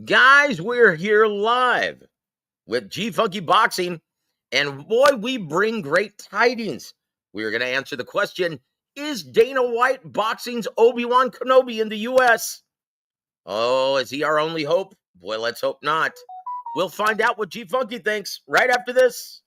Guys, we're here live with G Funky Boxing, and boy, we bring great tidings. We're going to answer the question: is Dana White boxing's Obi-Wan Kenobi in the U.S.? Oh, is he our only hope? Boy, let's hope not. We'll find out what G Funky thinks right after this.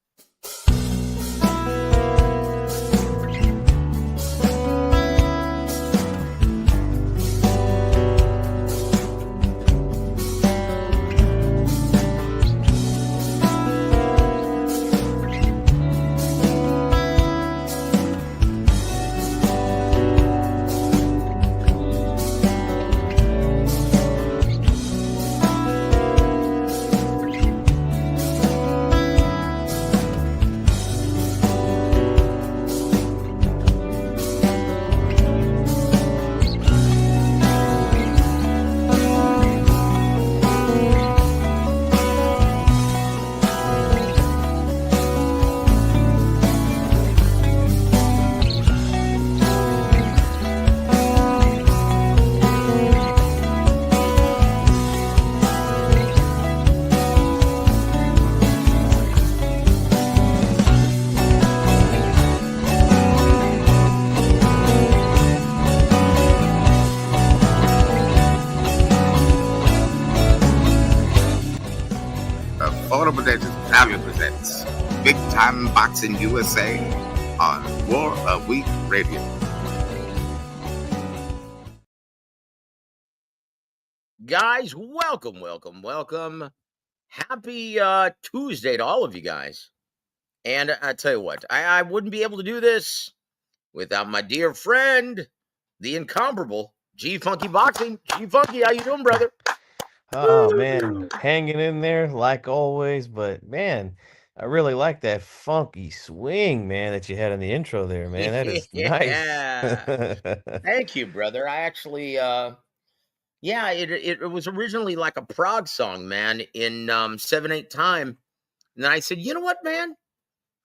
Proudly presents Big Time Boxing USA on WAW Radio. Guys, welcome. Happy Tuesday to all of you guys. And I tell you what, I wouldn't be able to do this without my dear friend, the incomparable G Funky Boxing. G Funky, how you doing, brother? Oh man, hanging in there like always, but man, I really like that funky swing, man, that you had in the intro there, man. That is nice. Yeah. Thank you, brother. I actually yeah, it was originally like a prog song, man, in 7/8 time. And then I said, you know what, man?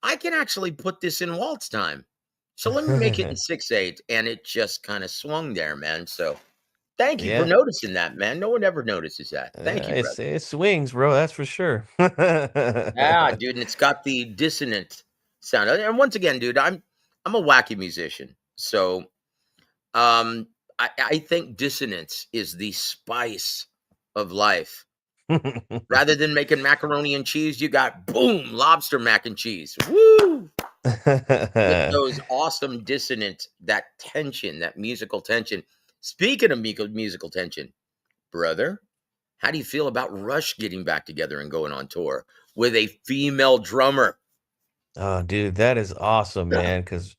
I can actually put this in waltz time. So let me make it in 6/8. And it just kind of swung there, man. So thank you for Yeah, noticing that, man. No one ever notices that. Thank you, brother. it swings, bro. That's for sure. Yeah, dude, and it's got the dissonant sound. And once again, dude, I'm a wacky musician. So I think dissonance is the spice of life. Rather than making macaroni and cheese, you got boom, lobster mac and cheese. Woo! With those awesome dissonant, that tension, that musical tension. Speaking of musical tension, brother, how do you feel about Rush getting back together and going on tour with a female drummer? Oh, dude, that is awesome, man, because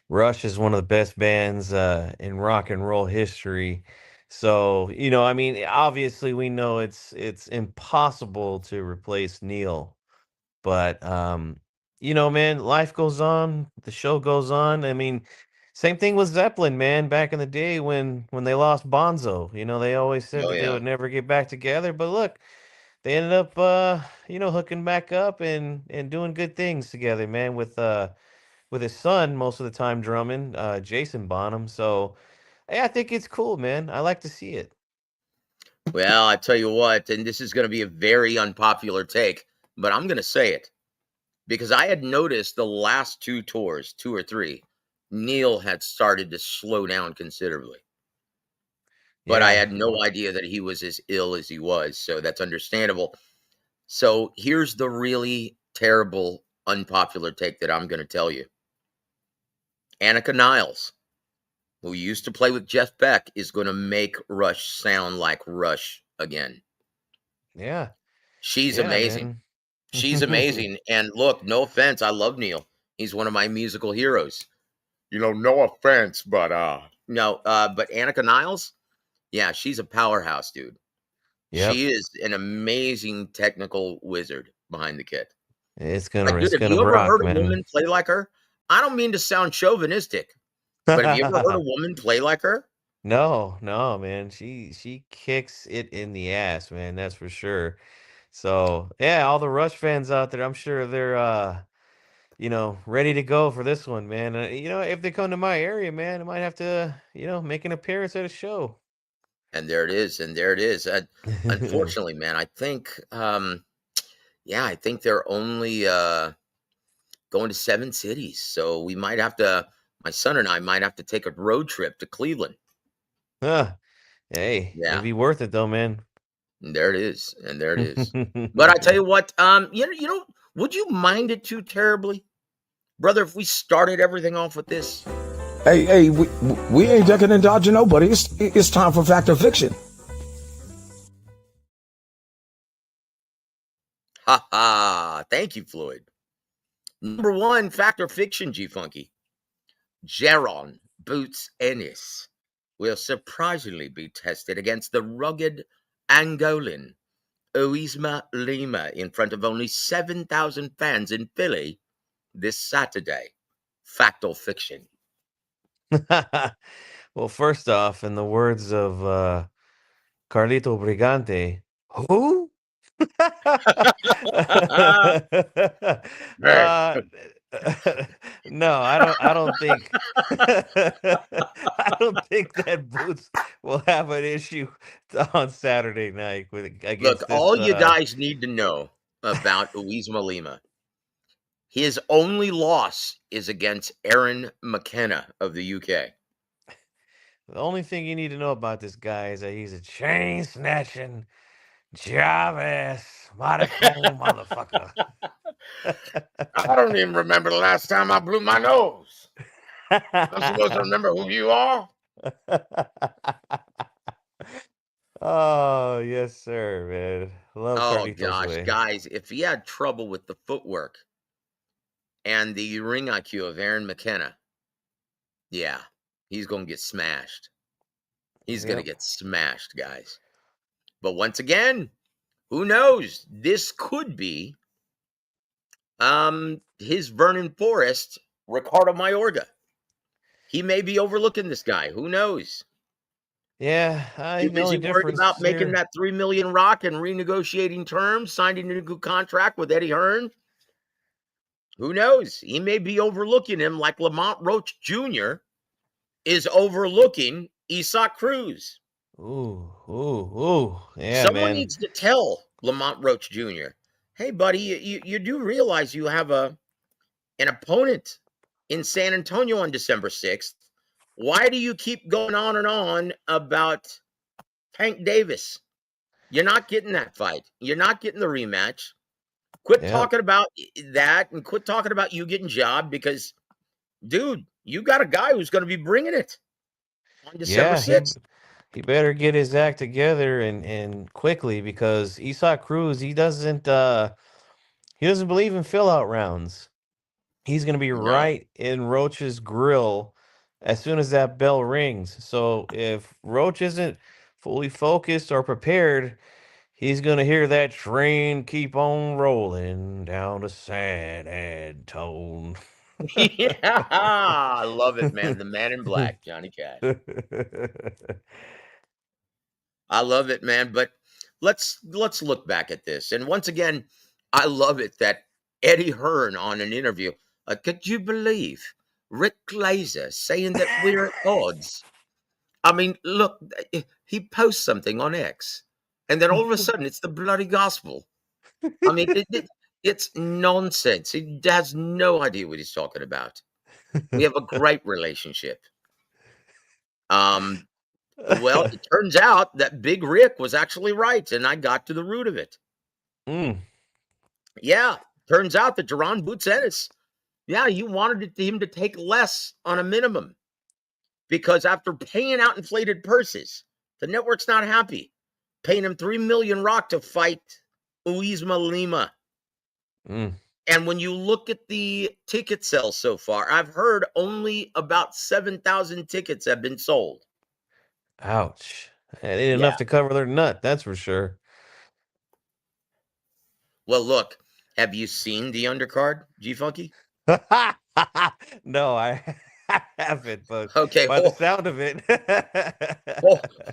Rush is one of the best bands in rock and roll history. So, I mean, obviously we know it's impossible to replace Neil. But man, life goes on, the show goes on. I mean, same thing with Zeppelin, man, back in the day when they lost Bonzo. They always said Oh that they yeah, would never get back together, but look, they ended up hooking back up and doing good things together, man, with his son most of the time drumming, Jason Bonham. So, hey, I think it's cool, man. I like to see it. well, I tell you what, and this is going to be a very unpopular take, but I'm going to say it because I had noticed the last two tours, two or three, Neil had started to slow down considerably. But I Yeah. had no idea that he was as ill as he was, so that's understandable. So here's the really terrible, unpopular take that I'm going to tell you. Annika Niles, who used to play with Jeff Beck, is going to make Rush sound like Rush again. Yeah. She's Yeah, amazing. man. She's amazing. And look, no offense, I love Neil. He's one of my musical heroes. No offense, but no, but Annika Niles, yeah, she's a powerhouse, dude. Yep. She is an amazing technical wizard behind the kit. It's Like, gonna dude, it's have gonna you ever rock, heard a man. woman play like her? I don't mean to sound chauvinistic, but have you ever heard a woman play like her? No, no, man. She kicks it in the ass, man. That's for sure. So yeah, all the Rush fans out there, I'm sure they're ready to go for this one, man. If they come to my area, man, I might have to, make an appearance at a show. And there it is, and there it is. Unfortunately, man, I think, yeah, I think they're only going to 7 cities. So we might have to, my son and I might have to take a road trip to Cleveland. Huh. Hey, it'd Yeah, be worth it though, man. and there it is, and there it is. But I tell you what, you know, would you mind it too terribly, brother, if we started everything off with this? Hey, we ain't ducking and dodging nobody. It's time for fact or fiction. Ha ha! Thank you, Floyd. Number one, fact or fiction, G Funky. Jaron Boots Ennis will surprisingly be tested against the rugged Angolan Oisma Lima in front of only 7,000 fans in Philly this Saturday. Fact or fiction? Well, first off, in the words of Carlito Brigante, who? Hey. uh, no, I don't think I don't think that Boots will have an issue on Saturday night with Look, against this all you guys need to know about Oisma Lima, his only loss is against Aaron McKenna of the UK. the only thing you need to know about this guy is that he's a chain snatching job ass monochrome motherfucker. I don't even remember the last time I blew my nose. I'm supposed to remember who you are? Oh, yes, sir, man. Love Oh Carlito's gosh, way. guys, if he had trouble with the footwork and the ring IQ of Aaron McKenna, yeah, he's going to get smashed. He's going to Yep. get smashed, guys. But once again, who knows? This could be his Vernon Forrest, Ricardo Mayorga. He may be overlooking this guy. Who knows? Yeah, Too the only busy worried about difference making here. that 3 million rock and renegotiating terms, signing a new contract with Eddie Hearn. Who knows? He may be overlooking him like Lamont Roach Jr. is overlooking Isaac Cruz. Ooh. Yeah, Someone man. needs to tell Lamont Roach Jr., hey, buddy, you do realize you have an opponent in San Antonio on December 6th. Why do you keep going on and on about Tank Davis? You're not getting that fight. You're not getting the rematch. Quit Yep. talking about that and quit talking about you getting jobbed because, dude, you got a guy who's going to be bringing it on December Yeah, 6th. he better get his act together and quickly because Isaac Cruz, he doesn't believe in fill out rounds. He's gonna be No. right in Roach's grill as soon as that bell rings. So if Roach isn't fully focused or prepared, he's gonna hear that train keep on rolling down a sad tone. Yeah, I love it, man. The man in black, Johnny Cash. I love it, man. But let's look back at this. And once again, I love it that Eddie Hearn on an interview. Could you believe Rick Glazer saying that we're at odds? I mean, look, he posts something on X, and then all of a sudden it's the bloody gospel. I mean, it's nonsense. He has no idea what he's talking about. We have a great relationship. Um, well, it turns out that Big Rick was actually right, and I got to the root of it. Mm, Yeah, turns out that Jaron Boots Ennis, yeah, you wanted him to take less on a minimum because after paying out inflated purses, the network's not happy. Paying him 3 million rock to fight Uisma Lima. mm. And when you look at the ticket sales so far, I've heard only about 7,000 tickets have been sold. Ouch. It ain't Yeah. enough to cover their nut, that's for sure. Well, look, have you seen the undercard, G Funky? No, I haven't, but Okay, by the sound of it.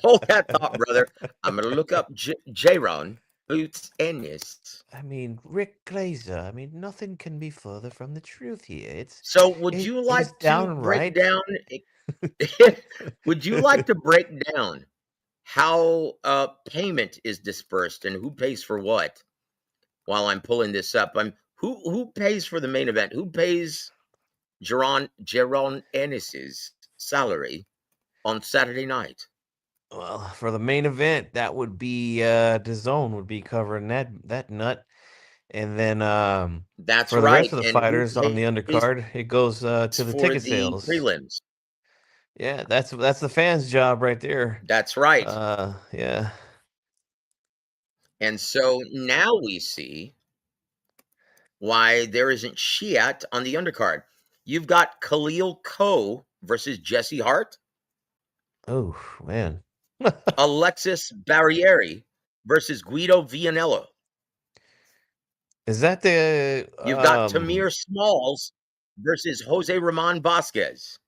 hold that thought, brother. I'm going to look up Jaron Boots Ennis. I mean, Rick Glazer, I mean, nothing can be further from the truth here. So, would It you is like to break downright. down? Would you like to break down how payment is dispersed and who pays for what. While I'm pulling this up, who pays for the main event? Who pays Jaron Ennis's salary on Saturday night? Well, for the main event, that would be DAZN would be covering that nut, and then That's for the right. rest of the And who fighters on the pays undercard, it goes to the for ticket the sales. prelims? Yeah, that's the fans' job right there. That's right. Yeah. And so now we see why there isn't Shiat on the undercard. You've got Khalil Coe versus Jesse Hart, Oh man. Alexis Barrieri versus Guido Vianello. Is that the You've got Tamir Smalls versus Jose Ramon Vasquez.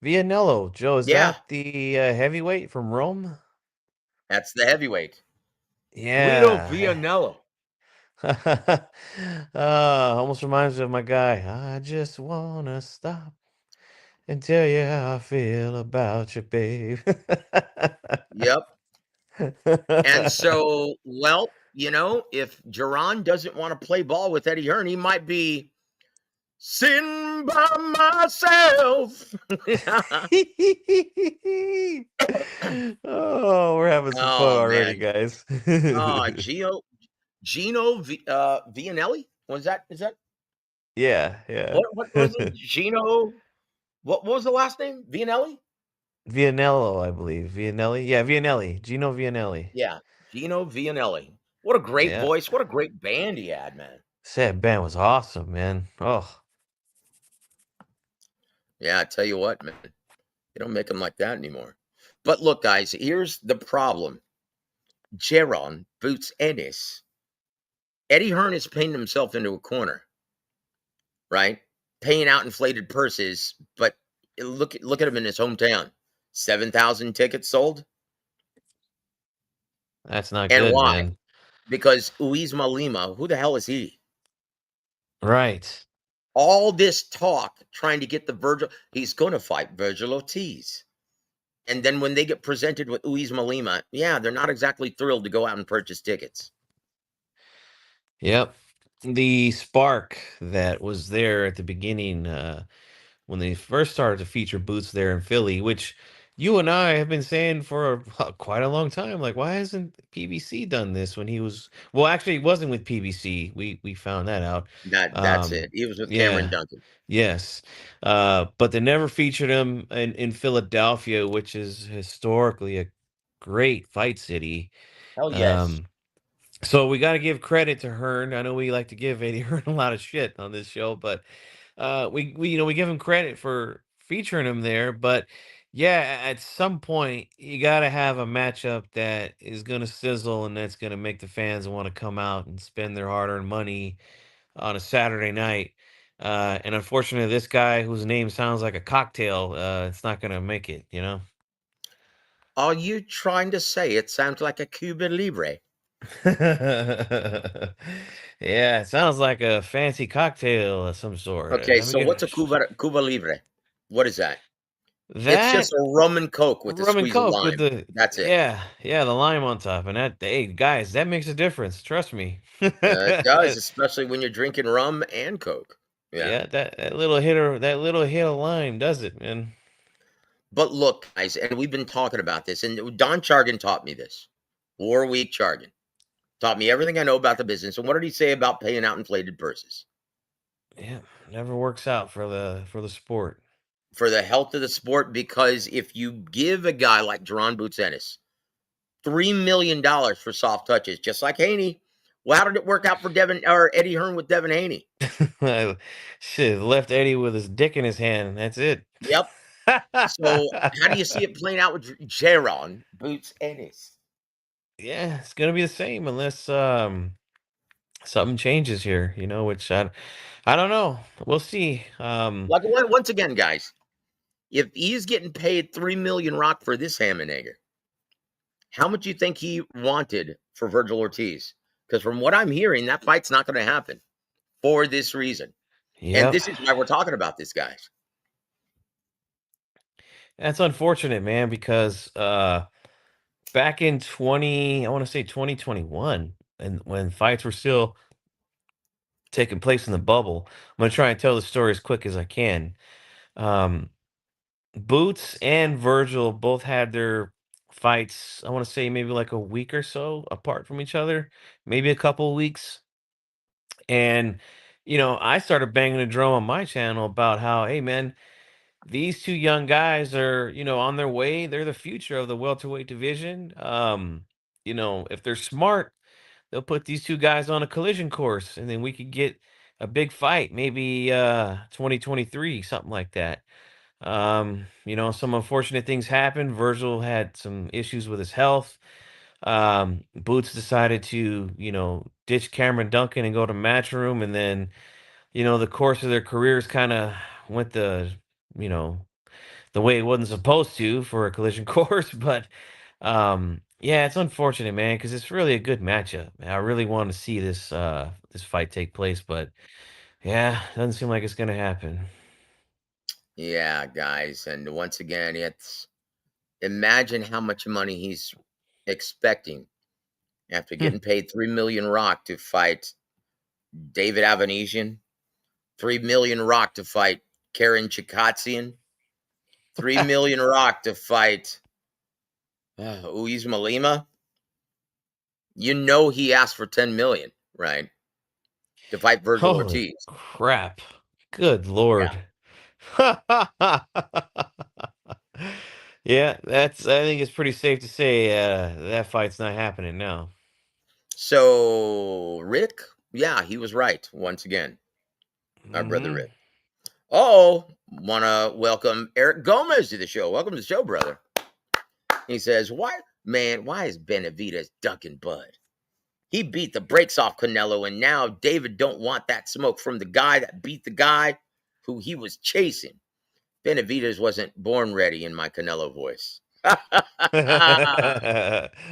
Vianello, Joe? Is Yeah, that the heavyweight from Rome? that's the heavyweight. Guido Yeah. Vianello. Almost reminds me of my guy. I just wanna stop and tell you how I feel about you, babe. Yep. And so, well, if Jaron doesn't want to play ball with Eddie Hearn, he might be sitting by myself. Oh, we're having some fun Oh already, man. guys. Gino Vianelli? Was that? Is that Yeah, yeah. what was it? Gino? What was the last name? Vianelli? Vianello, I believe. Vianelli? Yeah, Vianelli. Gino Vianelli. Yeah, Gino Vianelli. What a great Yeah. voice! What a great band he had, man. That band was awesome, man. Oh. Yeah, I tell you what, man, they don't make them like that anymore. But look, guys, here's the problem. Jaron Boots Ennis. Eddie Hearn is painting himself into a corner, right? Paying out inflated purses, but look at him in his hometown. 7,000 tickets sold. That's not And good, why? man. Because Uisma Lima, who the hell is he? Right. All this talk trying to get the Virgil, he's going to fight Virgil Ortiz. And then when they get presented with Uisma Lima, yeah, they're not exactly thrilled to go out and purchase tickets. Yep. The spark that was there at the beginning, when they first started to feature Boots there in Philly, which you and I have been saying for quite a long time. Like, why hasn't PBC done this when he was? Well, actually, he wasn't with PBC. We found that out. That's it. He was with Cameron Yeah. Duncan. Yes. But they never featured him in Philadelphia, which is historically a great fight city. Hell yes. Um, so we got to give credit to Hearn. I know we like to give Eddie Hearn a lot of shit on this show, but we give him credit for featuring him there. But yeah, at some point you got to have a matchup that is going to sizzle and that's going to make the fans want to come out and spend their hard-earned money on a Saturday night. And unfortunately, this guy whose name sounds like a cocktail, it's not going to make it. Are you trying to say it sounds like a Cuba Libre? Yeah, it sounds like a fancy cocktail of some sort. Okay, Let me so get what's a Cuba Libre? What is that? It's that just a rum and coke with a rum and squeeze of coke with lime. the That's it. yeah, the lime on top, and that hey guys, that makes a difference. Trust me. It does, especially when you're drinking rum and coke. Yeah. Yeah, that little hit of lime does it, man. But look, guys, and we've been talking about this, and Don Chargan taught me this. WaraWeek Chargan taught me everything I know about the business. And what did he say about paying out inflated purses? Yeah, never works out for the sport. For the health of the sport, because if you give a guy like Jaron Boots Ennis $3 million for soft touches, just like Haney, well, how did it work out for Devin or Eddie Hearn with Devin Haney? Shit, left Eddie with his dick in his hand. That's it. Yep. So how do you see it playing out with Jaron Boots Ennis? Yeah, it's gonna be the same unless something changes here, which I don't know. We'll see. Like once again, guys, if he's getting paid $3 million rock for this ham and egger, how much do you think he wanted for Virgil Ortiz? Because from what I'm hearing, that fight's not going to happen for this reason. And Yep. this is why we're talking about this, guys. That's unfortunate, man, because back in I want to say 2021, and when fights were still taking place in the bubble. I'm gonna try and tell the story as quick as I can. Um, Boots and Virgil both had their fights. I want to say maybe like a week or so apart from each other, maybe a couple weeks. And I started banging the drum on my channel about how, hey man, these two young guys are, on their way. They're the future of the welterweight division. If they're smart, they'll put these two guys on a collision course, and then we could get a big fight, maybe 2023, something like that. Some unfortunate things happened. Virgil had some issues with his health. Boots decided to, ditch Cameron Duncan and go to Matchroom, and then, the course of their careers kind of went you know, the way it wasn't supposed to for a collision course. But yeah, it's unfortunate, man, because it's really a good matchup. I really want to see this fight take place, but yeah, doesn't seem like it's gonna happen. Yeah, guys, and once again, it's imagine how much money he's expecting after Hmm. getting paid 3 million rock to fight David Avanesian, 3 million rock to fight Karen Chikatsian, 3 million rock to fight Uiz Malima. He asked for 10 million, right? To fight Virgil Holy Ortiz. crap. Good Yeah. lord. Yeah, I think it's pretty safe to say that fight's not happening now. So Rick, yeah, he was right once again. Our brother Hmm. Rick. Oh, want to welcome Eric Gomez to the show. Welcome to the show, brother. He says, why is Benavidez ducking Bud? He beat the brakes off Canelo, and now David don't want that smoke from the guy that beat the guy who he was chasing. Benavidez wasn't born ready in my Canelo voice. That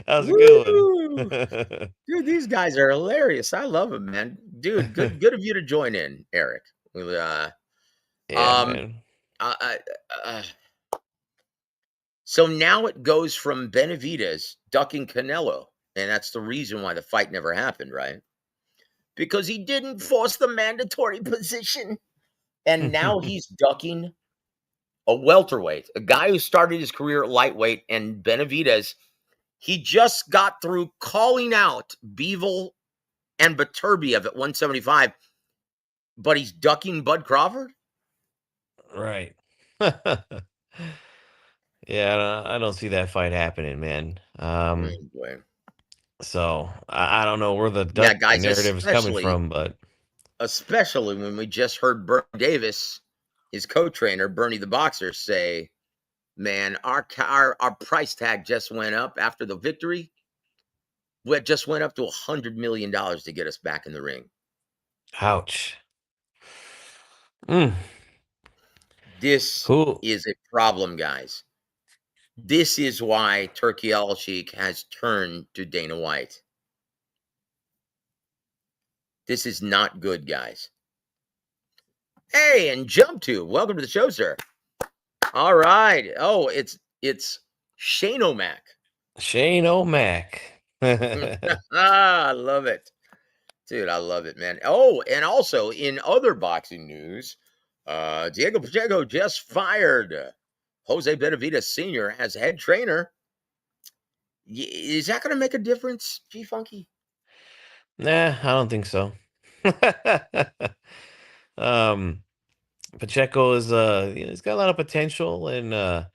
was a good Woo! one. Dude, these guys are hilarious. I love them, man. Dude, good of you to join in, Eric. Yeah, Um, man. uh, uh, uh, so now it goes from Benavidez ducking Canelo, and that's the reason why the fight never happened, right? Because he didn't force the mandatory position, and now he's ducking a welterweight, a guy who started his career at lightweight, and Benavidez. He just got through calling out Beevil and Beterbiev at 175, but he's ducking Bud Crawford? Right. Yeah, I don't see that fight happening, man. Boy. So I don't know where the Yeah, duck guys, narrative is coming from, but especially when we just heard Bernie Davis, his co-trainer, Bernie the Boxer, say, man, our price tag just went up after the victory. It just went up to $100 million to get us back in the ring. ouch. Mm. This Who? is a problem, guys. This is why Turkey Al-Sheikh has turned to Dana White. This is not good, guys. Hey, and Jump to welcome to the show, sir. All right. Oh, it's Shane O'Mac. Shane O'Mac. I love it. Dude, I love it, man. Oh, and also in other boxing news, Diego Pacheco just fired Jose Benavidez Sr. as head trainer. Is that going to make a difference, G Funky? Nah, I don't think so. um, Pacheco is he's got a lot of potential, and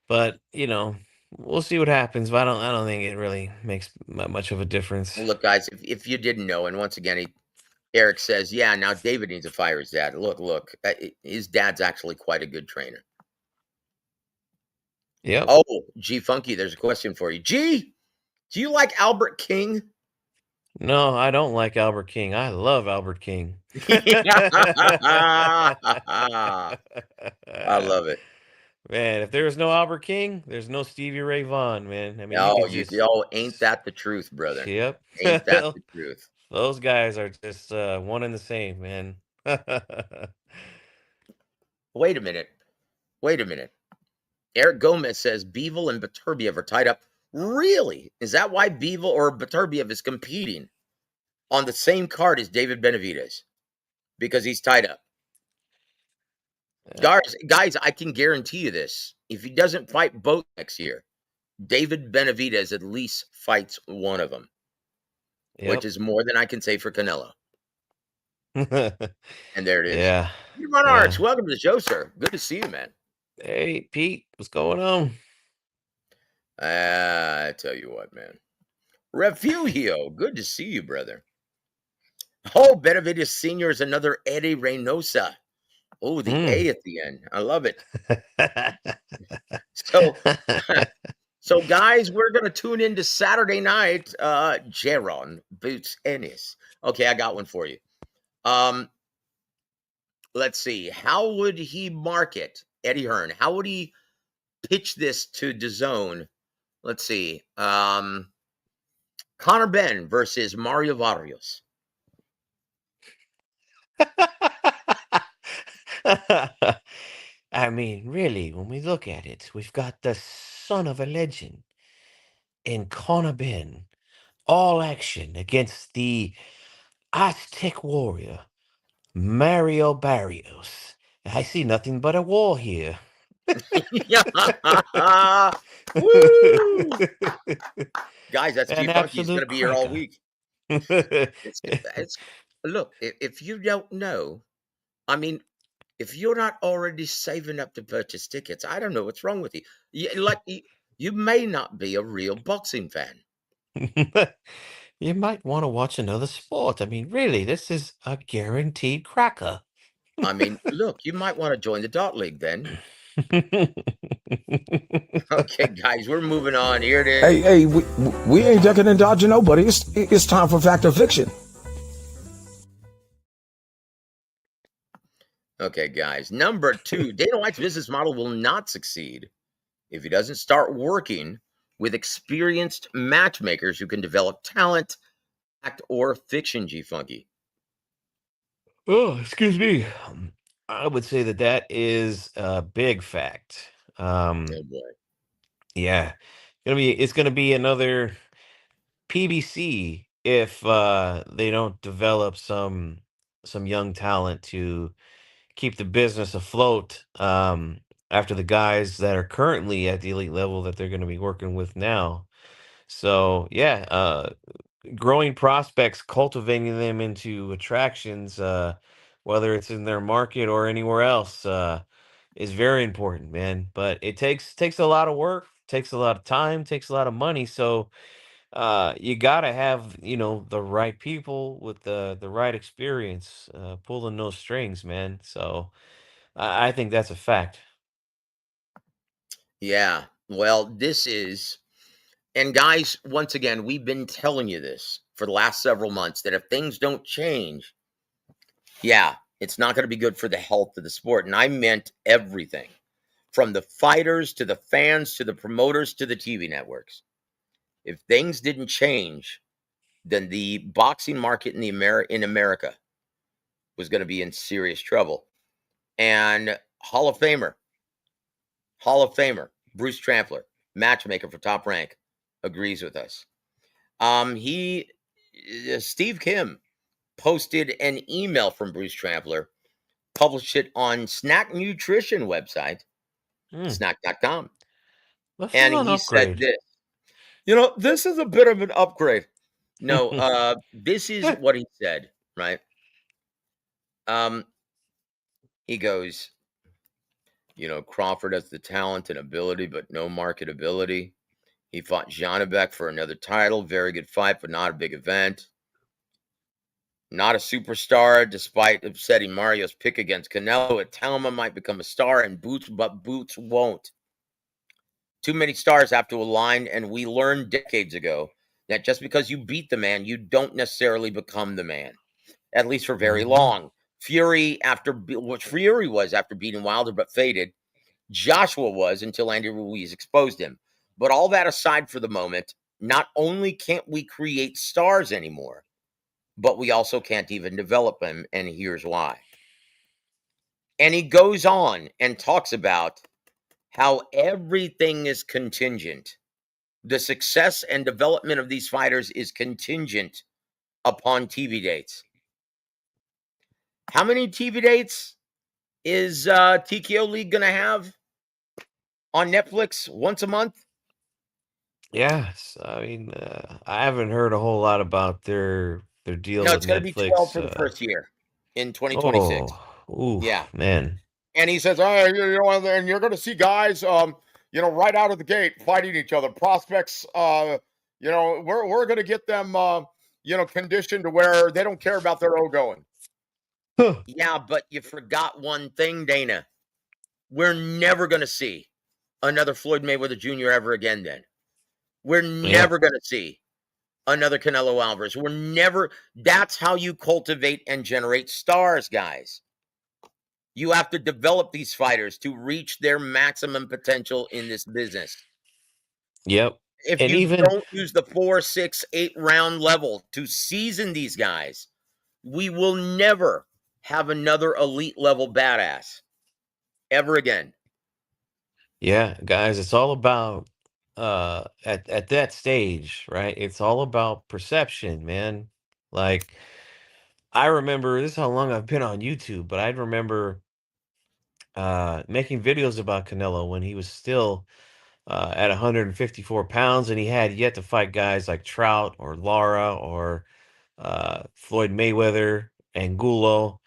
but we'll see what happens. But I don't think it really makes much of a difference. Well, look, guys, if you didn't know, and once again, Eric says, yeah, now David needs to fire his dad. Look, his dad's actually quite a good trainer. Yep. Oh, G Funky, there's a question for you. G, do you like Albert King? No, I don't like Albert King. I love Albert King. I love it. Man, if there was no Albert King, there's no Stevie Ray Vaughan, man. I mean, you Oh, could just, ain't that the truth, brother? yep. Ain't that the truth? Those guys are just one and the same, man. Wait a minute. Wait a minute. Eric Gomez says Beevil and Beterbiev are tied up Really? Is that why Bivol or Beterbiev is competing on the same card as David Benavidez? Because he's tied up. Guys, I can guarantee you this. If he doesn't fight both next year, David Benavidez at least fights one of them, which is more than I can say for Canelo. And there it is. Yeah. Jaron Arts, welcome to the show, sir. Good to see you, man. Hey, Pete, what's going on? I tell you what, man. Refugio, good to see you, brother. Oh, Benavidez Sr. is another Eddie Reynosa. Oh, the A at the end. I love it. So guys, we're going to tune into Saturday night. Jaron Boots Ennis. Okay, I got one for you. Let's see. How would he market Eddie Hearn? How would he pitch this to DAZN? Let's see. Conor Benn versus Mario Vargas. I mean, really, when we look at it, we've got the son of a legend in Conor Benn, all action against the Aztec warrior, Mario Barrios. I see nothing but a wall here. Woo! Guys, that's An G-Funky. He's going to absolute be here all cracker. week. Look, if you don't know, I mean, if you're not already saving up to purchase tickets, I don't know what's wrong with you. You may not be a real boxing fan. You might want to watch another sport. I mean, really, this is a guaranteed cracker. I mean, look, you might want to join the Dot League then. Okay, guys, we're moving on. Here it is. Hey, we ain't ducking and dodging nobody. It's time for Fact or Fiction. Okay, guys. Number 2, Dana White's business model will not succeed if he doesn't start working with experienced matchmakers who can develop talent, fact, or fiction, G-Funky. Oh, excuse me. I would say that is a big fact. Oh, boy. Yeah, it's gonna be another PBC if they don't develop some young talent to keep the business afloat. After the guys that are currently at the elite level that they're going to be working with now. So yeah, growing prospects, cultivating them into attractions, whether it's in their market or anywhere else, is very important, man. But it takes a lot of work, takes a lot of time, takes a lot of money. So you gotta have the right people with the right experience, pulling those strings, man. So I think that's a fact. Yeah. Well, and guys, once again, we've been telling you this for the last several months that if things don't change, yeah, it's not going to be good for the health of the sport. And I meant everything from the fighters to the fans to the promoters to the TV networks. If things didn't change, then the boxing market in America was going to be in serious trouble. And Hall of Famer, Bruce Trampler, matchmaker for Top Rank, agrees with us. Steve Kim posted an email from Bruce Trampler, published it on Snack Nutrition website, snack.com. This And is an he said upgrade. this, this is a bit of an upgrade. No, this is what he said, right? He goes, Crawford has the talent and ability, but no marketability. He fought Janabek for another title. Very good fight, but not a big event. Not a superstar, despite upsetting Mario's pick against Canelo. At Talma might become a star, but Boots won't. Too many stars have to align, and we learned decades ago that just because you beat the man, you don't necessarily become the man, at least for very long. Fury was after beating Wilder but faded. Joshua was until Andy Ruiz exposed him. But all that aside for the moment, not only can't we create stars anymore, but we also can't even develop them, and here's why. And he goes on and talks about how everything is contingent The success and development of these fighters is contingent upon TV dates. How many TV dates is TKO League going to have on Netflix once a month? Yes, I mean, I haven't heard a whole lot about their deal No, with it's going to be 12 Netflix. for the first year in 2026. Oh, oof, Yeah. man. And he says, oh, you know, and you're going to see guys, you know, right out of the gate fighting each other. Prospects, you know, we're going to get them, you know, conditioned to where they don't care about their O going. Huh. Yeah, but you forgot one thing, Dana. We're never going to see another Floyd Mayweather Jr. ever again then. We're Yep. never going to see another Canelo Alvarez. We're never. That's how you cultivate and generate stars, guys. You have to develop these fighters to reach their maximum potential in this business. Yep. If And you even don't use the 4, 6, 8 round level to season these guys, we will never have another elite level badass ever again. yeah, guys, it's all about at that stage, right? It's all about perception, man. Like I remember this is how long I've been on YouTube, but I remember making videos about Canelo when he was still at 154 pounds, and he had yet to fight guys like Trout or Lara or Floyd Mayweather, Angulo.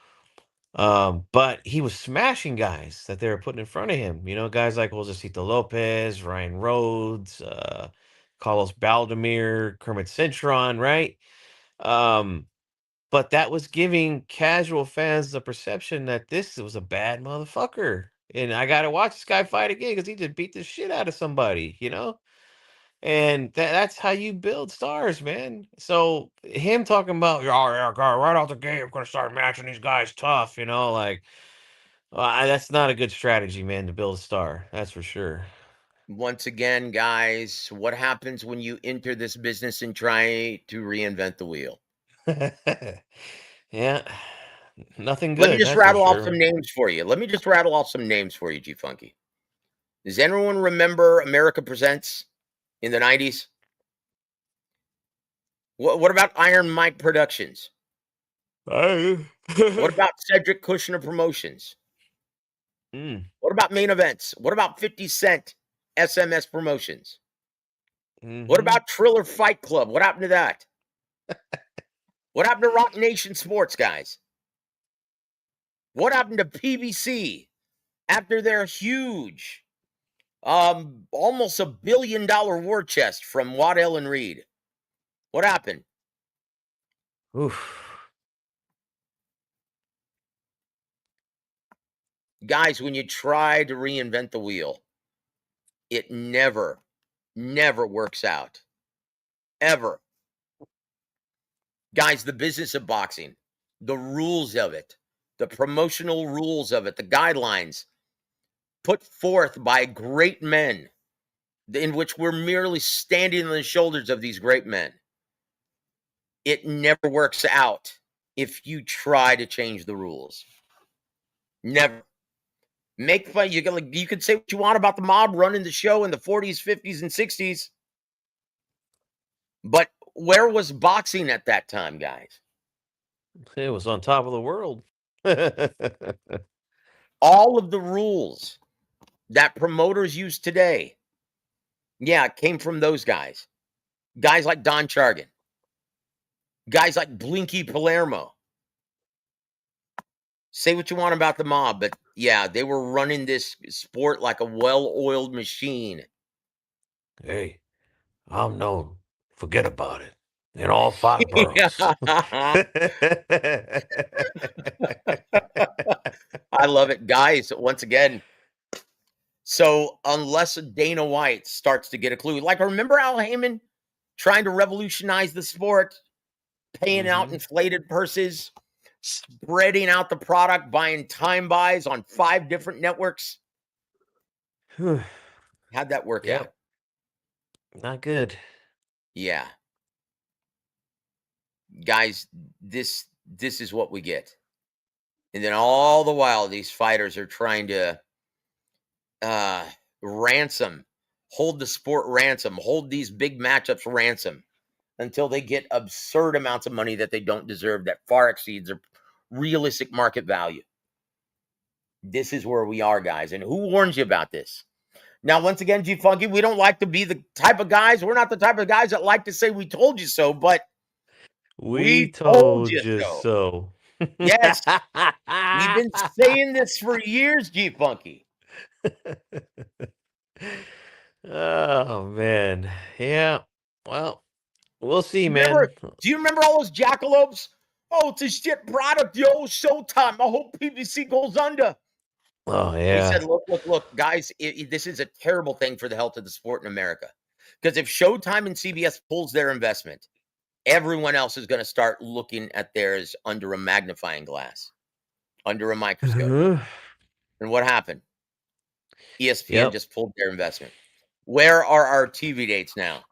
But he was smashing guys that they were putting in front of him. You know, guys like Josecito Lopez, Ryan Rhodes, Carlos Baldemir, Kermit Cintron, right? Um, but that was giving casual fans the perception that this was a bad motherfucker. And I gotta watch this guy fight again because he just beat the shit out of somebody, you know? And that's how you build stars, man. So him talking about, "Oh, yeah, right out the gate, I'm gonna start matching these guys tough," you know, like that's not a good strategy, man, to build a star. That's for sure. Once again, guys, what happens when you enter this business and try to reinvent the wheel? Yeah, nothing Let me good, just that's for rattle off some sure. names for you. G Funky. Does anyone remember America Presents in the 90s? What about Iron Mike Productions? I- What about Cedric Kushner Promotions? mm, What about Main Events? What about 50 Cent SMS Promotions? What hmm. about Triller Fight Club? What happened to that? What happened to Rock Nation Sports, guys? What happened to PBC after their huge, almost $1 billion war chest from Waddell and Reed? What happened? Oof. Guys, when you try to reinvent the wheel, it never, never works out. Ever. Guys, the business of boxing, the rules of it, the promotional rules of it, the guidelines put forth by great men, in which we're merely standing on the shoulders of these great men. It never works out if you try to change the rules. Never. Make fun. You can say what you want about the mob running the show in the 40s, 50s, and 60s. But where was boxing at that time, guys? It was on top of the world. All of the rules that promoters use today, yeah, it came from those guys. Guys like Don Chargan, guys like Blinky Palermo. Say what you want about the mob, but yeah, they were running this sport like a well-oiled machine. Hey, I'm known. Forget about it. In all five boroughs. I love it, guys. Once again, so unless Dana White starts to get a clue, like remember Al Heyman trying to revolutionize the sport, paying out Hmm. inflated purses, spreading out the product, buying time buys on 5 different networks? How'd that work out? Yep, not good. Yeah, guys, this is what we get. And then all the while, these fighters are trying to uh, ransom hold the sport ransom, hold these big matchups ransom until they get absurd amounts of money that they don't deserve, that far exceeds their realistic market value. This is where we are, guys. And who warns you about this? Now, once again, G Funky, we don't like to be the type of guys. We're not the type of guys that like to say we told you so, but We we told told you you so. so. Yes, we've been saying this for years, G Funky. Oh man. Yeah. Well, we'll see, Remember, man. do you remember all those jackalopes? Oh, it's a shit product, yo. Showtime. I hope PBC goes under. Oh We yeah. said, look, guys, this is a terrible thing for the health of the sport in America. Because if Showtime and CBS pulls their investment, everyone else is going to start looking at theirs under a magnifying glass, under a microscope. And what happened? ESPN Yep. just pulled their investment. Where are our TV dates now?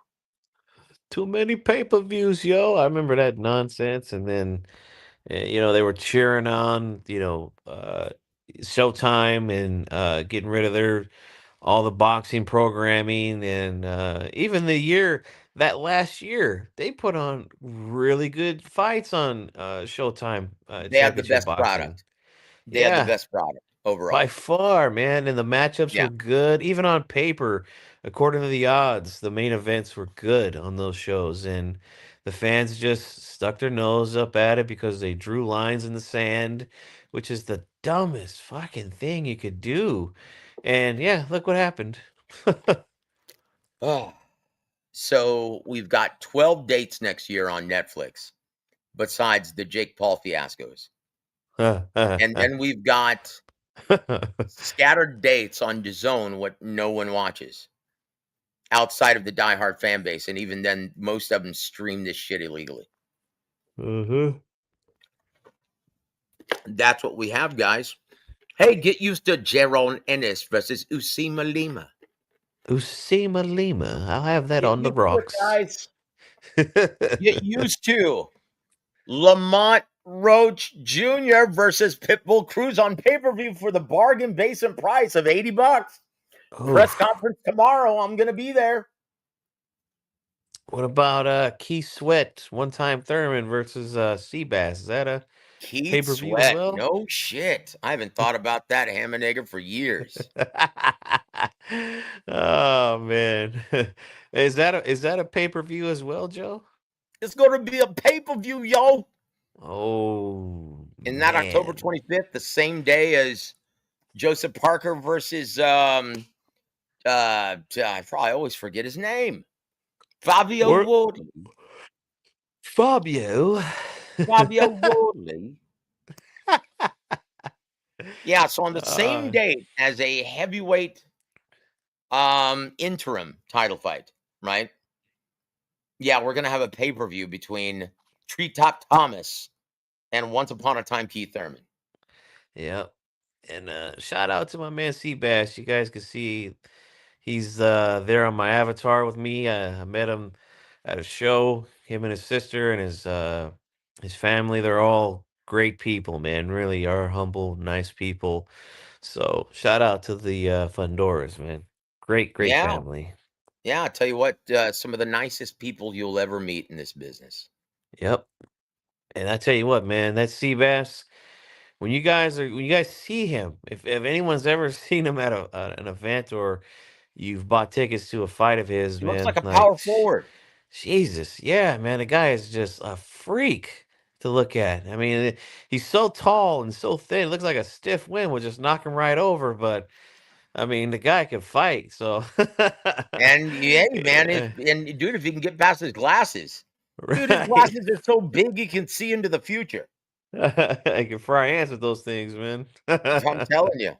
Too many pay-per-views, yo. I remember that nonsense. And then, they were cheering on, Showtime and getting rid of their all the boxing programming. And even that last year, they put on really good fights on Showtime They had the championship best boxing. product. They had the Yeah. best product By overall. far, man, and the matchups Yeah. were good. Even on paper, according to the odds, the main events were good on those shows, and the fans just stuck their nose up at it because they drew lines in the sand, which is the dumbest fucking thing you could do. And yeah, look what happened. Oh. So we've got 12 dates next year on Netflix, besides the Jake Paul fiascos. And then we've got scattered dates on DAZN, what no one watches outside of the diehard fan base. And even then, most of them stream this shit illegally. Uh-huh. That's what we have, guys. Hey, get used to Jaron Ennis versus Usima Lima. Usima Lima. I'll have that Get on the used to it, rocks. guys. Get used to Lamont Roach Jr. versus Pitbull Cruz on pay-per-view for the bargain basement price of $80. Press Oof. conference tomorrow. I'm gonna be there. What about Keith Sweat, one-time Thurman versus Seabass? Is that a Keith pay-per-view as Sweat. well? No shit. I haven't thought about that ham and egger for years. Oh man. Is that a pay-per-view as well, Joe? It's gonna be a pay-per-view, yo. Oh And that October man. 25th, the same day as Joseph Parker versus I probably always forget his name. Fabio Or Woodley. Fabio. Fabio Woodley. Yeah, so on the same uh, date as a heavyweight interim title fight, right? Yeah, we're gonna have a pay-per-view between Treetop Thomas and Once Upon a Time Keith Thurman. yep. And shout out to my man Seabass. You guys can see he's there on my avatar with me. I met him at a show. Him and his sister and his family. They're all great people, man. Really are humble, nice people. So shout out to the Fundoras, man. Great Yeah, family. yeah. I tell you what, some of the nicest people you'll ever meet in this business. Yep. And I tell you what, man, that Seabass. When you guys see him, if anyone's ever seen him at an event or you've bought tickets to a fight of his, He looks like man, a like power forward. Jesus, yeah, man, the guy is just a freak to look at. I mean, he's so tall and so thin. It looks like a stiff wind would just knock him right over. But I mean, the guy can fight. So, And hey, man, yeah, dude, if he can get past his glasses, dude, his right. glasses are so big he can see into the future. I can fry ants with those things, man. I'm telling you.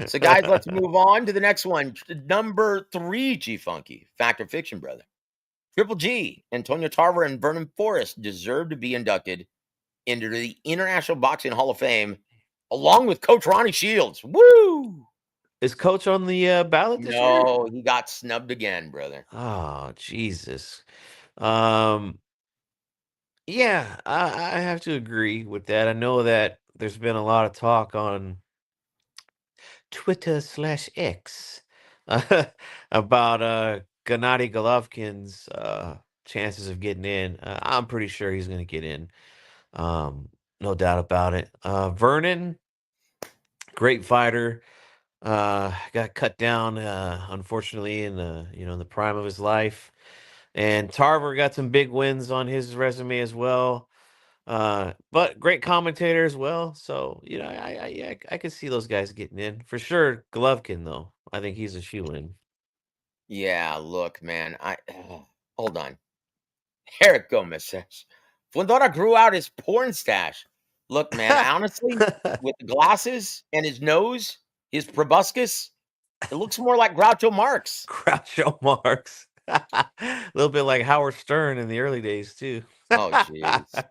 So, guys, let's move on to the next one. Number 3, G Funky, Fact or Fiction, brother. Triple G, Antonio Tarver, and Vernon Forrest deserve to be inducted into the International Boxing Hall of Fame, along with Coach Ronnie Shields. Woo! Is Coach on the ballot this year? No, he got snubbed again, brother. Oh, Jesus. Um, yeah, I have to agree with that. I know that there's been a lot of talk on Twitter/X about Gennady Golovkin's chances of getting in. I'm pretty sure he's going to get in. No doubt about it. Vernon, great fighter. Got cut down unfortunately in the in the prime of his life. And Tarver got some big wins on his resume as well. But great commentator as well. So I could see those guys getting in for sure. Golovkin though, I think he's a shoe in. Yeah, look, man. Hold on. Eric Gomez says Fundora grew out his porn stash. Look, man, honestly, with the glasses and his nose, his proboscis, it looks more like Groucho Marx. Groucho Marx. A little bit like Howard Stern in the early days too. Oh, jeez.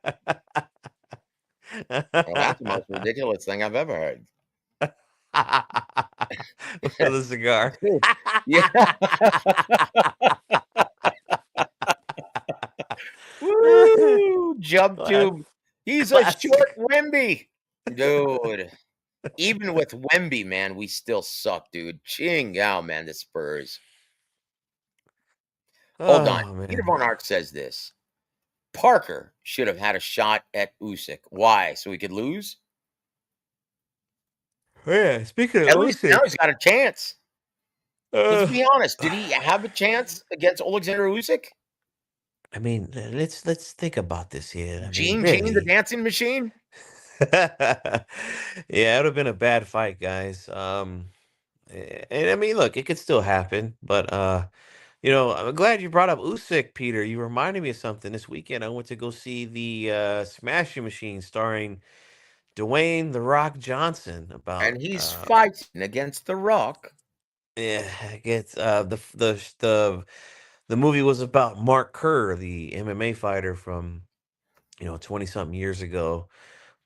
Well, that's the most ridiculous thing I've ever heard. With a cigar. Yeah. Woo! Jump Class- tube. He's a short Classic. Wemby. Dude. Even with Wemby, man, we still suck, dude. Ching out, man, the Spurs. Hold on. Oh Peter man. Von Ark says this. Parker should have had a shot at Usyk. Why? So he could lose? Yeah, speaking of At least now Usyk, he's got a chance. Let's uh, be honest. Did he have a chance against Alexander Usyk? I mean, let's think about this here. I mean, Gene, the really. dancing machine? Yeah, it would have been a bad fight, guys. And I mean, look, it could still happen, but I'm glad you brought up Usyk, Peter. You reminded me of something. This weekend, I went to go see the Smashing Machine starring Dwayne the Rock Johnson. About And he's fighting against The Rock. yeah, it's the movie was about Mark Kerr, the MMA fighter from 20 something years ago.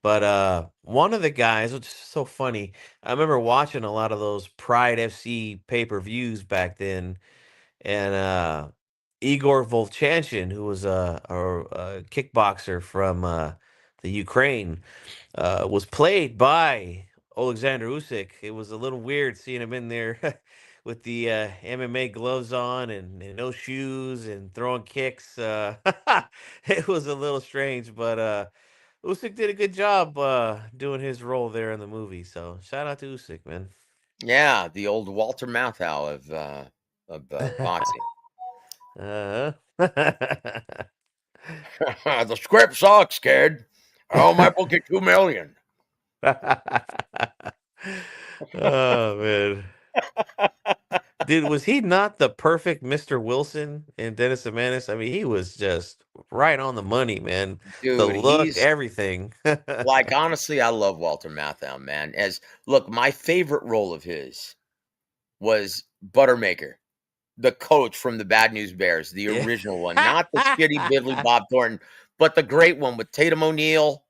But one of the guys, which is so funny, I remember watching a lot of those Pride FC pay-per-views back then, and Igor Volchanshin, who was a kickboxer from the Ukraine, was played by Alexander Usyk. It was a little weird seeing him in there with the MMA gloves on and no shoes and throwing kicks. It was a little strange, but Usyk did a good job doing his role there in the movie. So shout out to Usyk, man. Yeah, the old Walter Matthau of boxing. uh The script sucks, kid. How am I booking 2 million? Oh man. Dude, was he not the perfect Mr. Wilson in Dennis the Menace? I mean, he was just right on the money, man. The Dude, look, he's everything. like, honestly, I love Walter Matthau, man. Look, my favorite role of his was Buttermaker, the coach from the Bad News Bears, the Yeah. original one, not the shitty Biddly Bob Thornton, but the great one with Tatum O'Neal.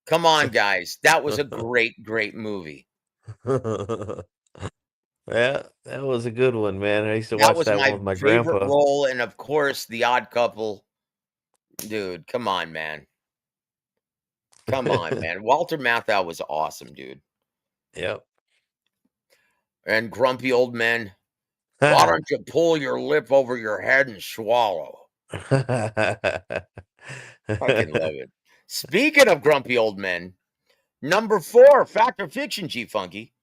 Come on, guys. That was a great, great movie. Yeah, that was a good one, man. I used to That watch was that one my with my favorite grandpa. role, and of course, The Odd Couple. Dude, come on, man. Come on, man. Walter Matthau was awesome, dude. Yep. And Grumpy Old Men. Why don't you pull your lip over your head and swallow? Fucking love it. Speaking of grumpy old men, number 4, Fact or Fiction, G Funky.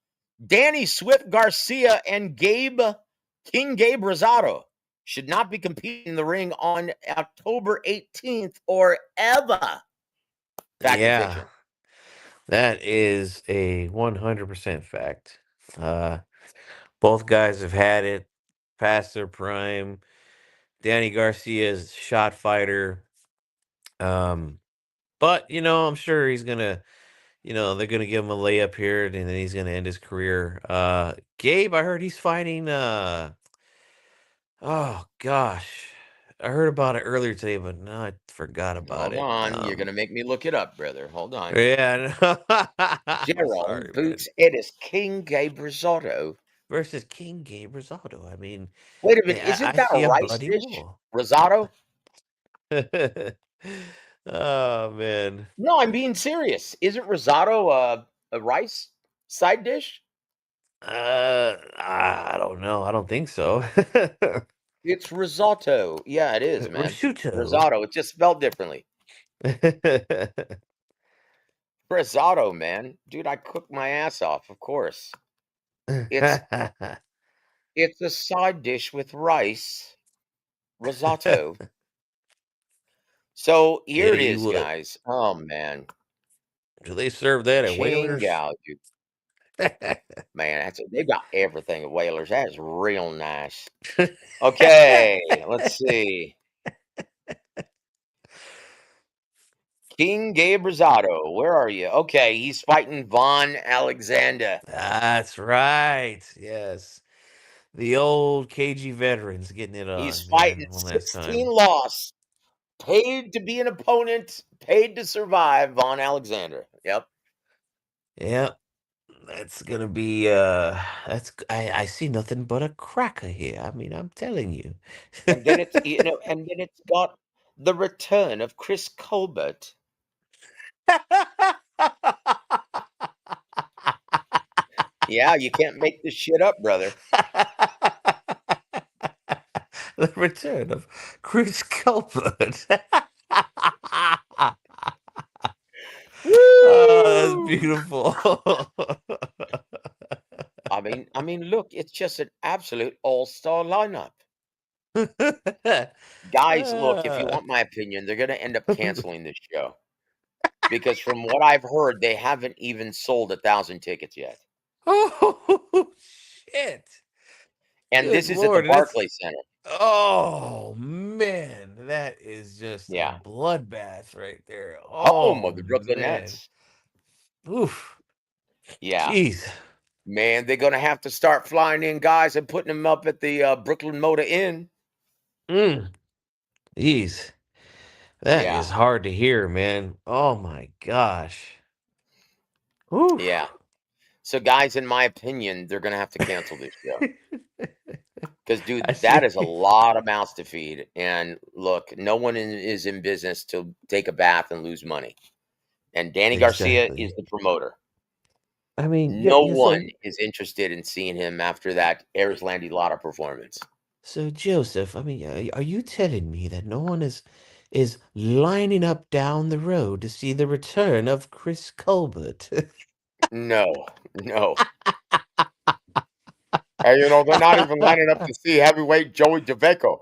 Danny Swift Garcia and King Gabe Rosado should not be competing in the ring on October 18th or ever. Fact or Yeah, Fiction? that is a 100% fact. Both guys have had it past their prime. Danny Garcia's shot fighter. Um, but I'm sure he's gonna, they're gonna give him a layup here, and then he's gonna end his career. Gabe, I heard he's fighting. Oh gosh, I heard about it earlier today, but no, I forgot about Hold it. on. You're going to make me look it up, brother. Hold on. Yeah, Jaron sorry, man. Boots Ennis, King Gabe Risotto. Versus King Gabe Risotto. I mean, Wait a minute. Isn't I that a see a rice bloody dish? wall. Risotto? Oh man. No, I'm being serious. Isn't risotto a rice side dish? I don't know. I don't think so. It's risotto. Yeah, it is, man. Prosciutto. Risotto. It's just spelled differently. Risotto, man. Dude, I cook my ass off, of course. It's it's a side dish with rice. Risotto. So Yeah, here it you is, would. guys. Oh man. Do they serve that at Whalers? Chingal, dude. Man, they've got everything at Whalers. That is real nice. Okay, let's see. King Gabe Rosado, where are you? Okay, he's fighting Von Alexander. That's right. Yes. The old KG veterans getting it He's on, man, fighting one last 16 time. loss, paid to be an opponent, paid to survive, Von Alexander. Yep. Yep. That's gonna be I see nothing but a cracker here. I mean, I'm telling you. And then it's got the return of Chris Colbert. Yeah, you can't make this shit up, brother. The return of Chris Colbert. Oh, that's Woo! beautiful. I mean, look, it's just an absolute all-star lineup. Guys, look, if you Uh, want my opinion, they're gonna end up canceling this show. Because from what I've heard, they haven't even sold 1,000 tickets yet. oh shit. And Good this is at the Lord. That's Barclays Center. oh man. That is just a Yeah. bloodbath right there. Home of Oh the Brooklyn man. Nets. Oof. Yeah. Jeez. Man, they're gonna have to start flying in guys and putting them up at the Brooklyn Motor Inn. Mm. Jeez. That Yeah. is hard to hear, man. Oh my gosh. Yeah. Oof. So, guys, in my opinion, they're gonna have to cancel this show. Because, I dude, that see. is a lot of mouths to feed. And look, no one is in business to take a bath and lose money. And Danny Garcia is Exactly. the promoter. I mean, yeah, No yeah, one is interested in seeing him after that Erislandy Lotta performance. so Joseph, I mean, are you telling me that no one is lining up down the road to see the return of Chris Colbert? No, no. And they're not even lining up to see heavyweight Joey Javeco.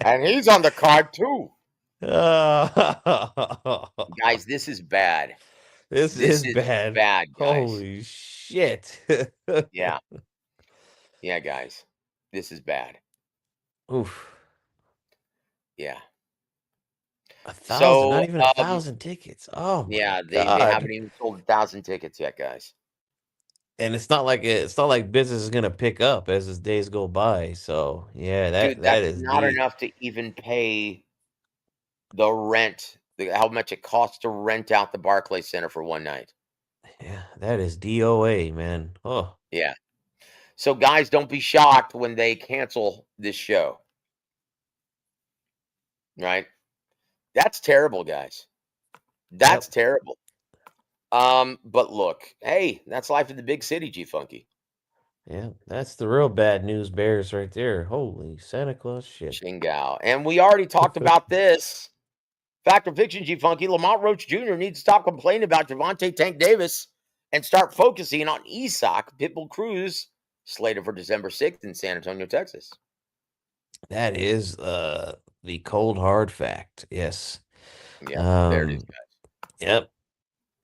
And he's on the card too. Oh, Guys, this is bad. this This is is bad. bad, guys. Holy shit. Yeah. Yeah, guys. This is bad. Oof. Yeah. 1,000, not So, even 1,000 tickets. Oh my yeah, they God. haven't even sold 1,000 tickets yet, guys. And it's not like business is gonna pick up as the days go by. So yeah, Dude, that that's is not deep. enough to even pay the rent, how much it costs to rent out the Barclays Center for one night. Yeah, that is DOA, man. Oh, Yeah. So, guys, don't be shocked when they cancel this show, right? That's terrible, guys. That's yep. terrible. But look, hey, that's life in the big city, G Funky. Yeah, that's the real bad news bears right there. Holy Santa Claus shit. Chingao. And we already talked about this. Fact or fiction, G Funky. Lamont Roach Jr. needs to stop complaining about Javante Tank Davis and start focusing on Isak Pitbull Cruz, slated for December 6th in San Antonio, Texas. That is the cold hard fact. Yes. Yeah, there it is, Um guys. yep.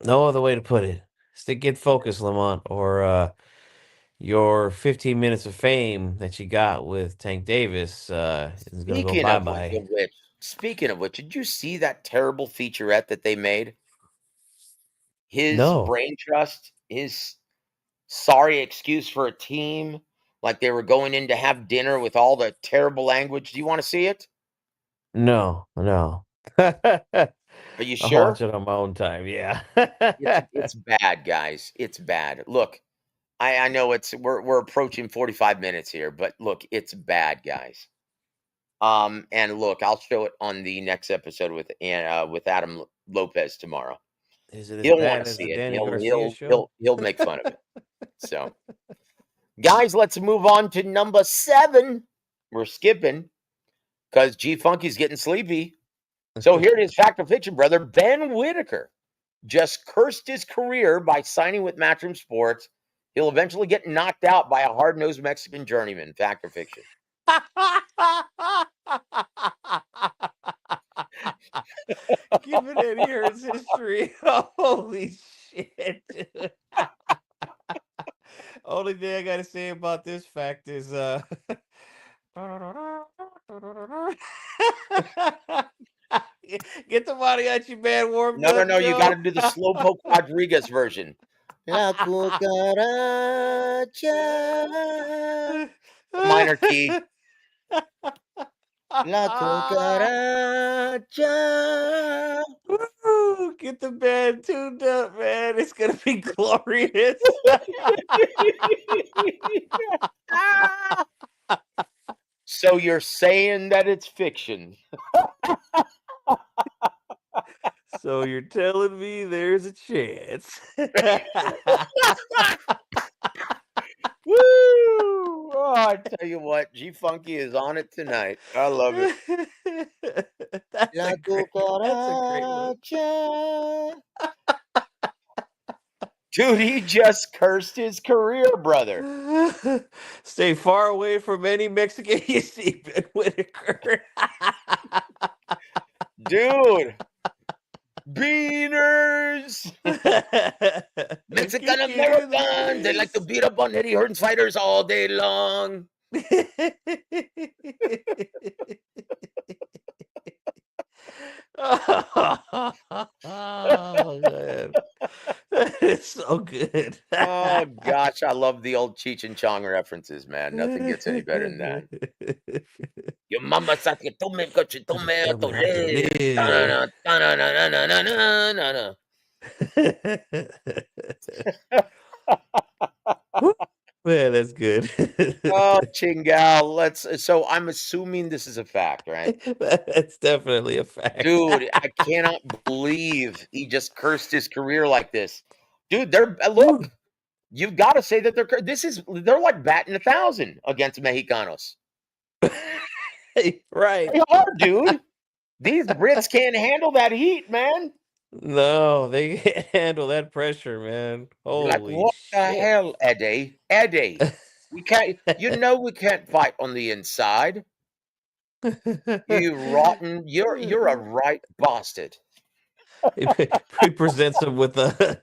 No other way to put it. Stick get focused, Lamont, or your 15 minutes of fame that you got with Tank Davis is gonna go Speaking of bye-bye. which, did you see that terrible featurette that they made? His No. brain trust, his sorry excuse for a team, like they were going in to have dinner with all the terrible language. Do you want to see it? No, no. Are you I'll watch sure? it on my own time, yeah. It's bad, guys. It's bad. Look, I know we're approaching 45 minutes here, but look, it's bad, guys. And look, I'll show it on the next episode with Adam Lopez tomorrow. Is it as He'll want bad to as the see it. Danny He'll Garcia he'll show? he'll he'll make fun of it. So, guys, let's move on to number 7. We're skipping because G Funky's getting sleepy. So here it is, fact or fiction, brother. Ben Whitaker just cursed his career by signing with Matchroom Sports. He'll eventually get knocked out by a hard-nosed Mexican journeyman. Fact or fiction? Given Eddie Hearn's history, holy shit, dude. Only thing I gotta say about this fact is get the mariachi band warmed No. up, You got to Joe. do the Slowpoke Rodriguez version. La cucaracha. Minor key. La cucaracha. Woo! Get the band tuned up, man. It's gonna be glorious. So you're saying that it's fiction? So you're telling me there's a chance? Woo! Oh, I tell you what, G Funky is on it tonight. I love it. That's La a great one. cucaracha. Dude, he just cursed his career, brother. Stay far away from any Mexican you see, Ben Whitaker. Dude, beaners. Mexican Americans, they like to beat up on Eddie Hearn's fighters all day long. Oh, man. It's so good. Oh, gosh, I love the old Cheech and Chong references, man. Nothing gets any better than that. Your mama said que tú me Tell me how to live. live. Ta-na-na, ta-na-na-na-na-na-na-na. Woo, man, that's good. Oh, Chingal, so I'm assuming this is a fact, right? That's definitely a fact. Dude, I cannot believe he just cursed his career like this. Dude, look, you've got to say that they're like batting 1,000 against Mexicanos. Right. They are, dude. These Brits can't handle that heat, man. No, they can't handle that pressure, man. You're like, Holy what the shit. hell, Eddie? Eddie, we can't. We can't fight on the inside. You rotten. You're a right bastard. He presents him with a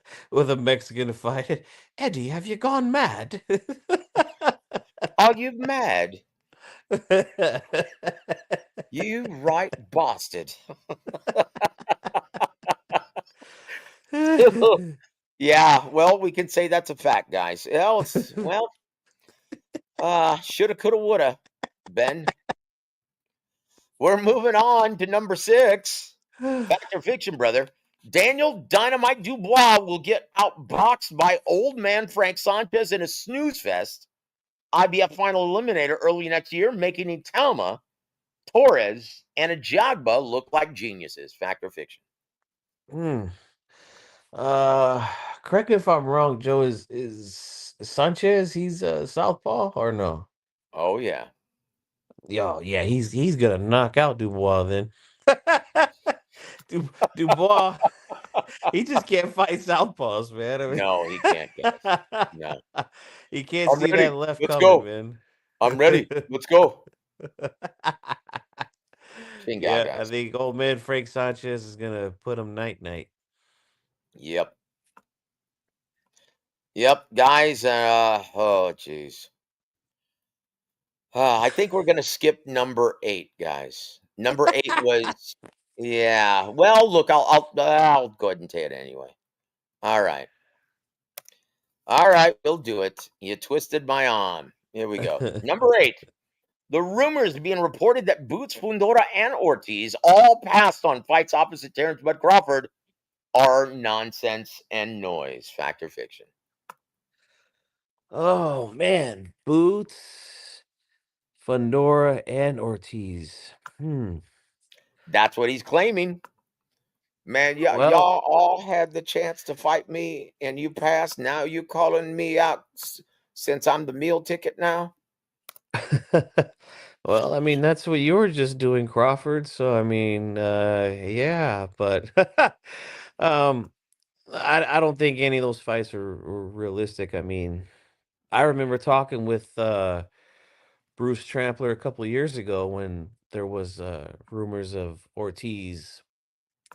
Mexican fight. Eddie, have you gone mad? Are you mad? You right bastard. Yeah, well, we can say that's a fact, guys. Shoulda, coulda, woulda, Ben. We're moving on to number 6. Fact or fiction, brother. Daniel Dynamite Dubois will get outboxed by old man Frank Sanchez in a snooze fest. IBF final eliminator early next year, making Italma, Torres, and Ajagba look like geniuses. Fact or fiction? Hmm. Correct me if I'm wrong, Joe. Is Sanchez? He's southpaw or no? Oh, yeah. Yo, yeah, he's gonna knock out Dubois then. Dubois, he just can't fight southpaws, man. No, he can't, guys. No. He can't I'm see ready. that left Let's coming, go. man. I'm ready. Let's go. Chinga, Yeah, I guys. think old man Frank Sanchez is gonna put him night night. Yep. Yep, guys. Oh, jeez. I think we're gonna skip number 8, guys. Number 8 was, yeah. Well, look, I'll go ahead and tell it anyway. All right, we'll do it. You twisted my arm. Here we go. Number 8. The rumors being reported that Boots, Fundora, and Ortiz all passed on fights opposite Terrence Bud Crawford are nonsense and noise. Fact or fiction? Oh man, Boots, Fundora, and Ortiz. That's what he's claiming. Man, Well, y'all all had the chance to fight me and you passed. Now you calling me out since I'm the meal ticket now? well, I mean, that's what you were just doing, Crawford. So, I mean, yeah, but um, I don't think any of those fights are realistic. I mean, I remember talking with Bruce Trampler a couple of years ago when there was rumors of Ortiz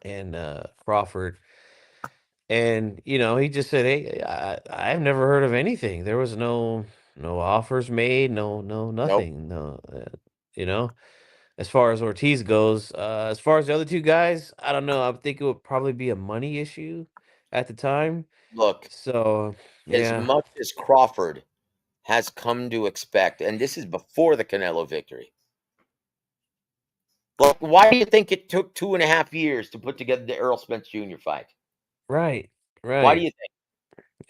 and Crawford, and he just said, "Hey, I've never heard of anything. There was no offers made, no Nope. nothing, no." You know, as far as Ortiz goes, as far as the other two guys, I don't know. I would think it would probably be a money issue at the time. Look, So as yeah, much as Crawford has come to expect, and this is before the Canelo victory. Look, why do you think it took 2.5 years to put together the Errol Spence Jr. fight? right, Why do right. you think?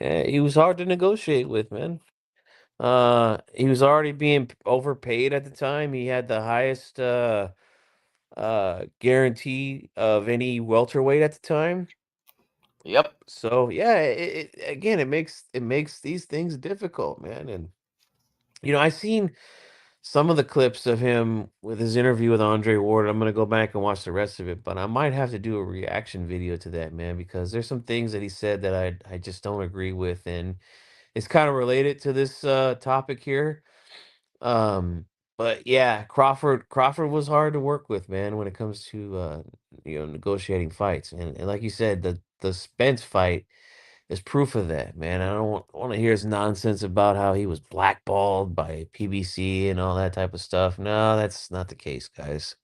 Yeah, he was hard to negotiate with, man. He was already being overpaid at the time. He had the highest guarantee of any welterweight at the time. Yep. So yeah, again, it makes these things difficult, man. And I seen some of the clips of him with his interview with Andre Ward. I'm gonna go back and watch the rest of it, but I might have to do a reaction video to that, man, because there's some things that he said that I just don't agree with, and it's kind of related to this topic here. Um, but yeah, Crawford was hard to work with, man, when it comes to negotiating fights. And like you said, the Spence fight is proof of that, man. I don't want to hear his nonsense about how he was blackballed by PBC and all that type of stuff. No, that's not the case, guys.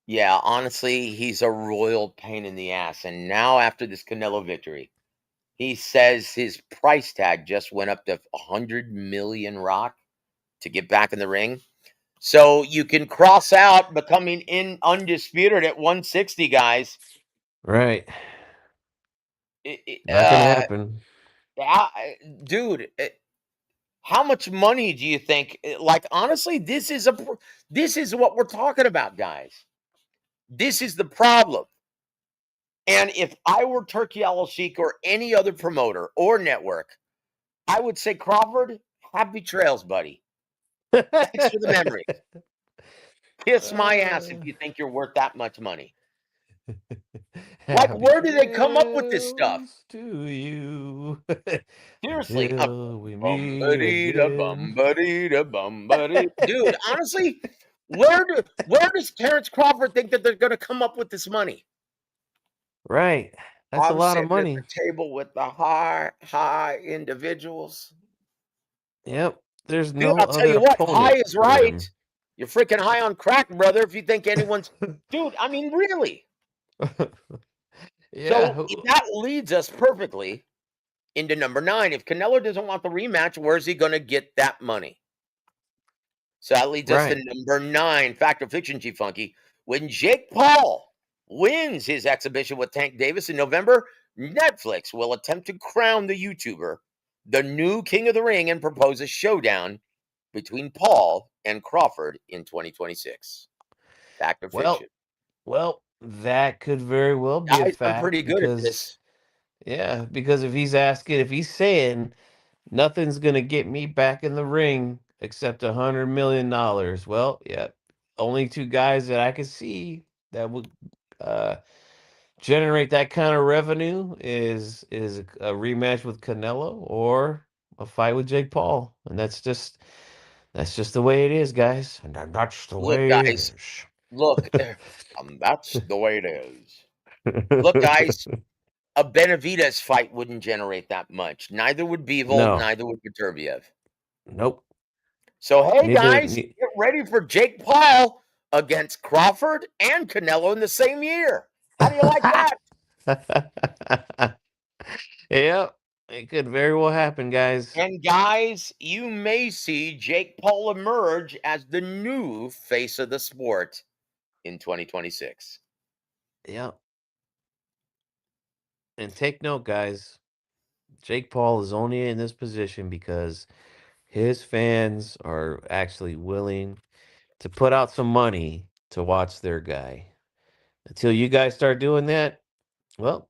Yeah, honestly, he's a royal pain in the ass. And now after this Canelo victory, he says his price tag just went up to 100 million rock to get back in the ring. So you can cross out becoming in undisputed at 160, guys. Right. It- it- Not gonna uh, happen. dude, how much money do you think? Like honestly, this is what we're talking about, guys. This is the problem. And if I were Turkey Al Sheik or any other promoter or network, I would say, Crawford, happy trails, buddy. Thanks for the memory. Kiss my ass if Uh, you think you're worth that much money. Like, Happy where do they come up with this stuff? trails to you Seriously. until we meet Bum-ba-dee da again. bum-ba-dee da bum-ba-dee. Dude, honestly, where does Terrence Crawford think that they're gonna come up with this money? Right. That's a I'm lot of sitting at the money. table with the high individuals. Yep. There's Dude, no I'll tell other you what, high opponent is for right. him. You're freaking high on crack, brother, if you think anyone's dude, I mean, really. Yeah. So that leads us perfectly into number 9. If Canelo doesn't want the rematch, where's he gonna get that money? So that leads us to Right. number 9, fact or fiction, G Funky. When Jake Paul wins his exhibition with Tank Davis in November, Netflix will attempt to crown the YouTuber the new king of the ring and propose a showdown between Paul and Crawford in 2026. Fact or Well, fiction? well, that could very well be a Guys, I'm fact pretty good at because this. yeah, because if he's saying nothing's gonna get me back in the ring except $100 million. Well, yeah, only two guys that I could see that would uh, generate that kind of revenue is a rematch with Canelo or a fight with Jake Paul, and that's just the way it is, guys, and that's the Look, way it guys. Look, that's the way it is. Look, is. guys, a Benavidez fight wouldn't generate that much. Neither would Bivol, No, neither would Beterbiev. nope, So, hey, neither. guys, get ready for Jake Paul against Crawford and Canelo in the same year. How do you like that? Yep, it could very well happen, guys. And, guys, you may see Jake Paul emerge as the new face of the sport in 2026. Yep, and take note, guys. Jake Paul is only in this position because his fans are actually willing to put out some money to watch their guy. Until you guys start doing that, Well,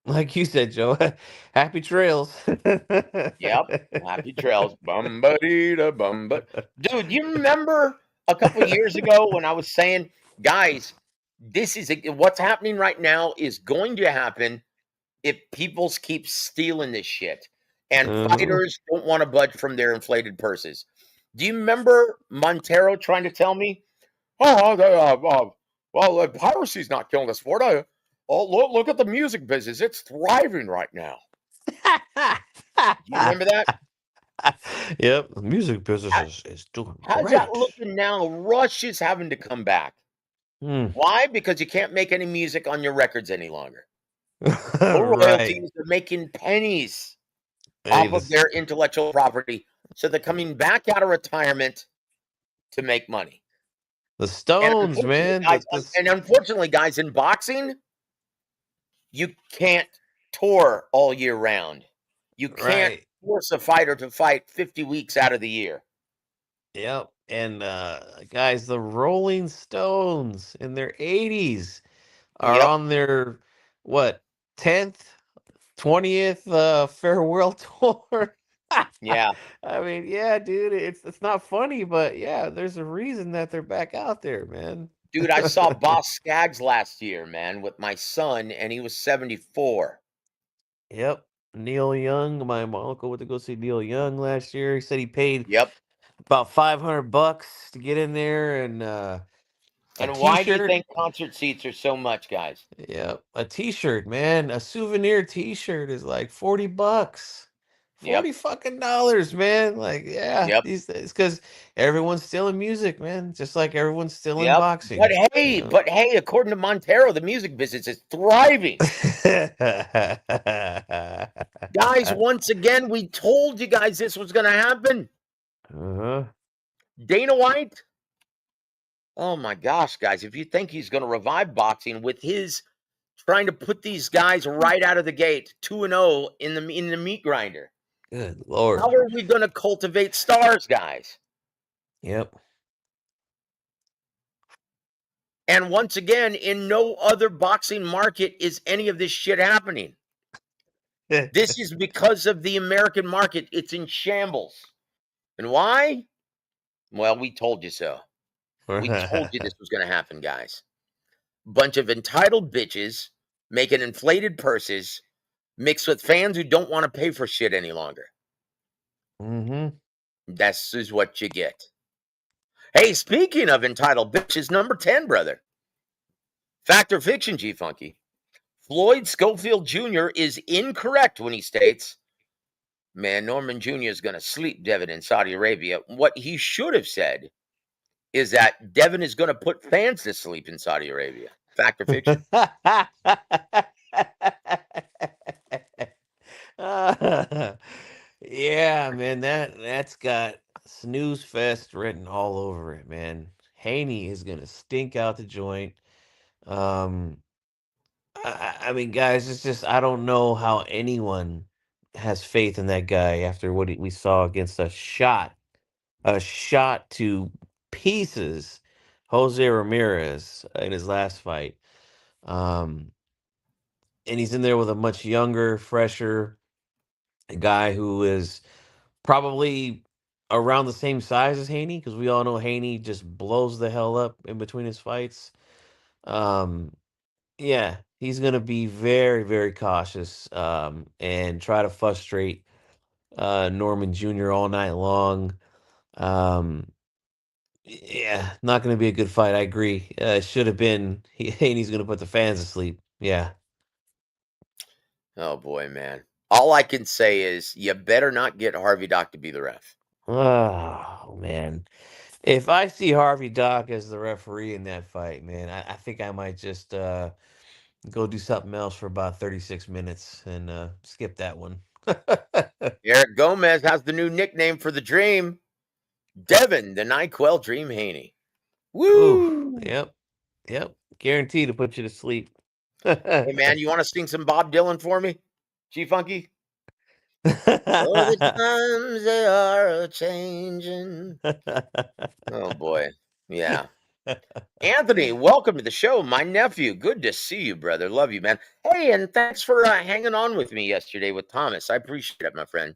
like you said, Joe, happy trails. Yep. Happy trails. Bum-ba-dee-da bum-ba. Dude, you remember a couple years ago when I was saying, guys, this is what's happening right now is going to happen if people keep stealing this shit and Mhm. fighters don't want to budge from their inflated purses. Do you remember Montero trying to tell me, oh, well, piracy's not killing the sport. Oh, look at the music business. It's thriving right now. Do you remember that? Yep, the music business How, is doing how's that great. looking now? Rush is having to come back. Mm. Why? Because you can't make any music on your records any longer. No Right. royalties. They're making pennies Hey, off of this their intellectual property. So they're coming back out of retirement to make money. the Stones, man. This And unfortunately, guys, in boxing, you can't tour all year round. You can't right. force a fighter to fight 50 weeks out of the year. Yep. And guys, the Rolling Stones in their 80s are Yep. on their what 10th, 20th farewell tour. Yeah. I mean, yeah, dude, it's not funny, but yeah, there's a reason that they're back out there, man. Dude, I saw Boss Skaggs last year, man, with my son, and he was 74. Yep. Neil Young, my uncle went to go see Neil Young last year. He said he paid Yep. about $500 to get in there and a And why do you t-shirt. think concert seats are so much, guys? Yep, a t-shirt, man. A souvenir t-shirt is like $40. Yep. 40 fucking dollars, man. Like, yeah, Yep. these days because everyone's still in music, man. Just like everyone's still in Yep. boxing, you know. But hey, according to Montero, the music business is thriving. Guys, once again, we told you guys this was going to happen. Uh-huh. Dana White. Oh my gosh, guys, if you think he's going to revive boxing with his trying to put these guys right out of the gate, 2-0 in the meat grinder. Good How Lord. are we going to cultivate stars, guys? Yep. And once again, in no other boxing market is any of this shit happening. This is because of the American market. It's in shambles. And why? Well, we told you so. We told you this was going to happen, guys. Bunch of entitled bitches making inflated purses mixed with fans who don't want to pay for shit any longer. Mm-hmm. This is what you get. Hey, speaking of entitled bitches, number 10, brother. Fact or fiction, G Funky? Floyd Schofield Jr. is incorrect when he states, man, Norman Jr. is going to sleep Devin in Saudi Arabia. What he should have said is that Devin is going to put fans to sleep in Saudi Arabia. Fact or fiction? Yeah, man, that's got snooze fest written all over it, man. Haney is gonna stink out the joint. Um, I mean, guys, it's just I don't know how anyone has faith in that guy after what we saw against a shot to pieces, Jose Ramirez in his last fight. Um, and he's in there with a much younger, fresher guy who is probably around the same size as Haney, because we all know Haney just blows the hell up in between his fights. Um, yeah, he's gonna be very, very cautious and try to frustrate Norman Jr. all night long. Um, yeah, not gonna be a good fight. I agree. It should have been Haney's gonna put the fans to sleep. Yeah. Oh boy, man. All I can say is you better not get Harvey Dock to be the ref. Oh man. If I see Harvey Dock as the referee in that fight, man, I think I might just go do something else for about 36 minutes and skip that one. Eric Gomez has the new nickname for the Dream, Devin, the NyQuil Dream Haney. Ooh, Woo! yep, yep. Guaranteed to put you to sleep. Hey man, you want to sing some Bob Dylan for me? G Funky? Oh, the times they are a changing. Oh boy. Yeah. Anthony, welcome to the show. My nephew. Good to see you, brother. Love you, man. Hey, and thanks for hanging on with me yesterday with Thomas. I appreciate it, my friend.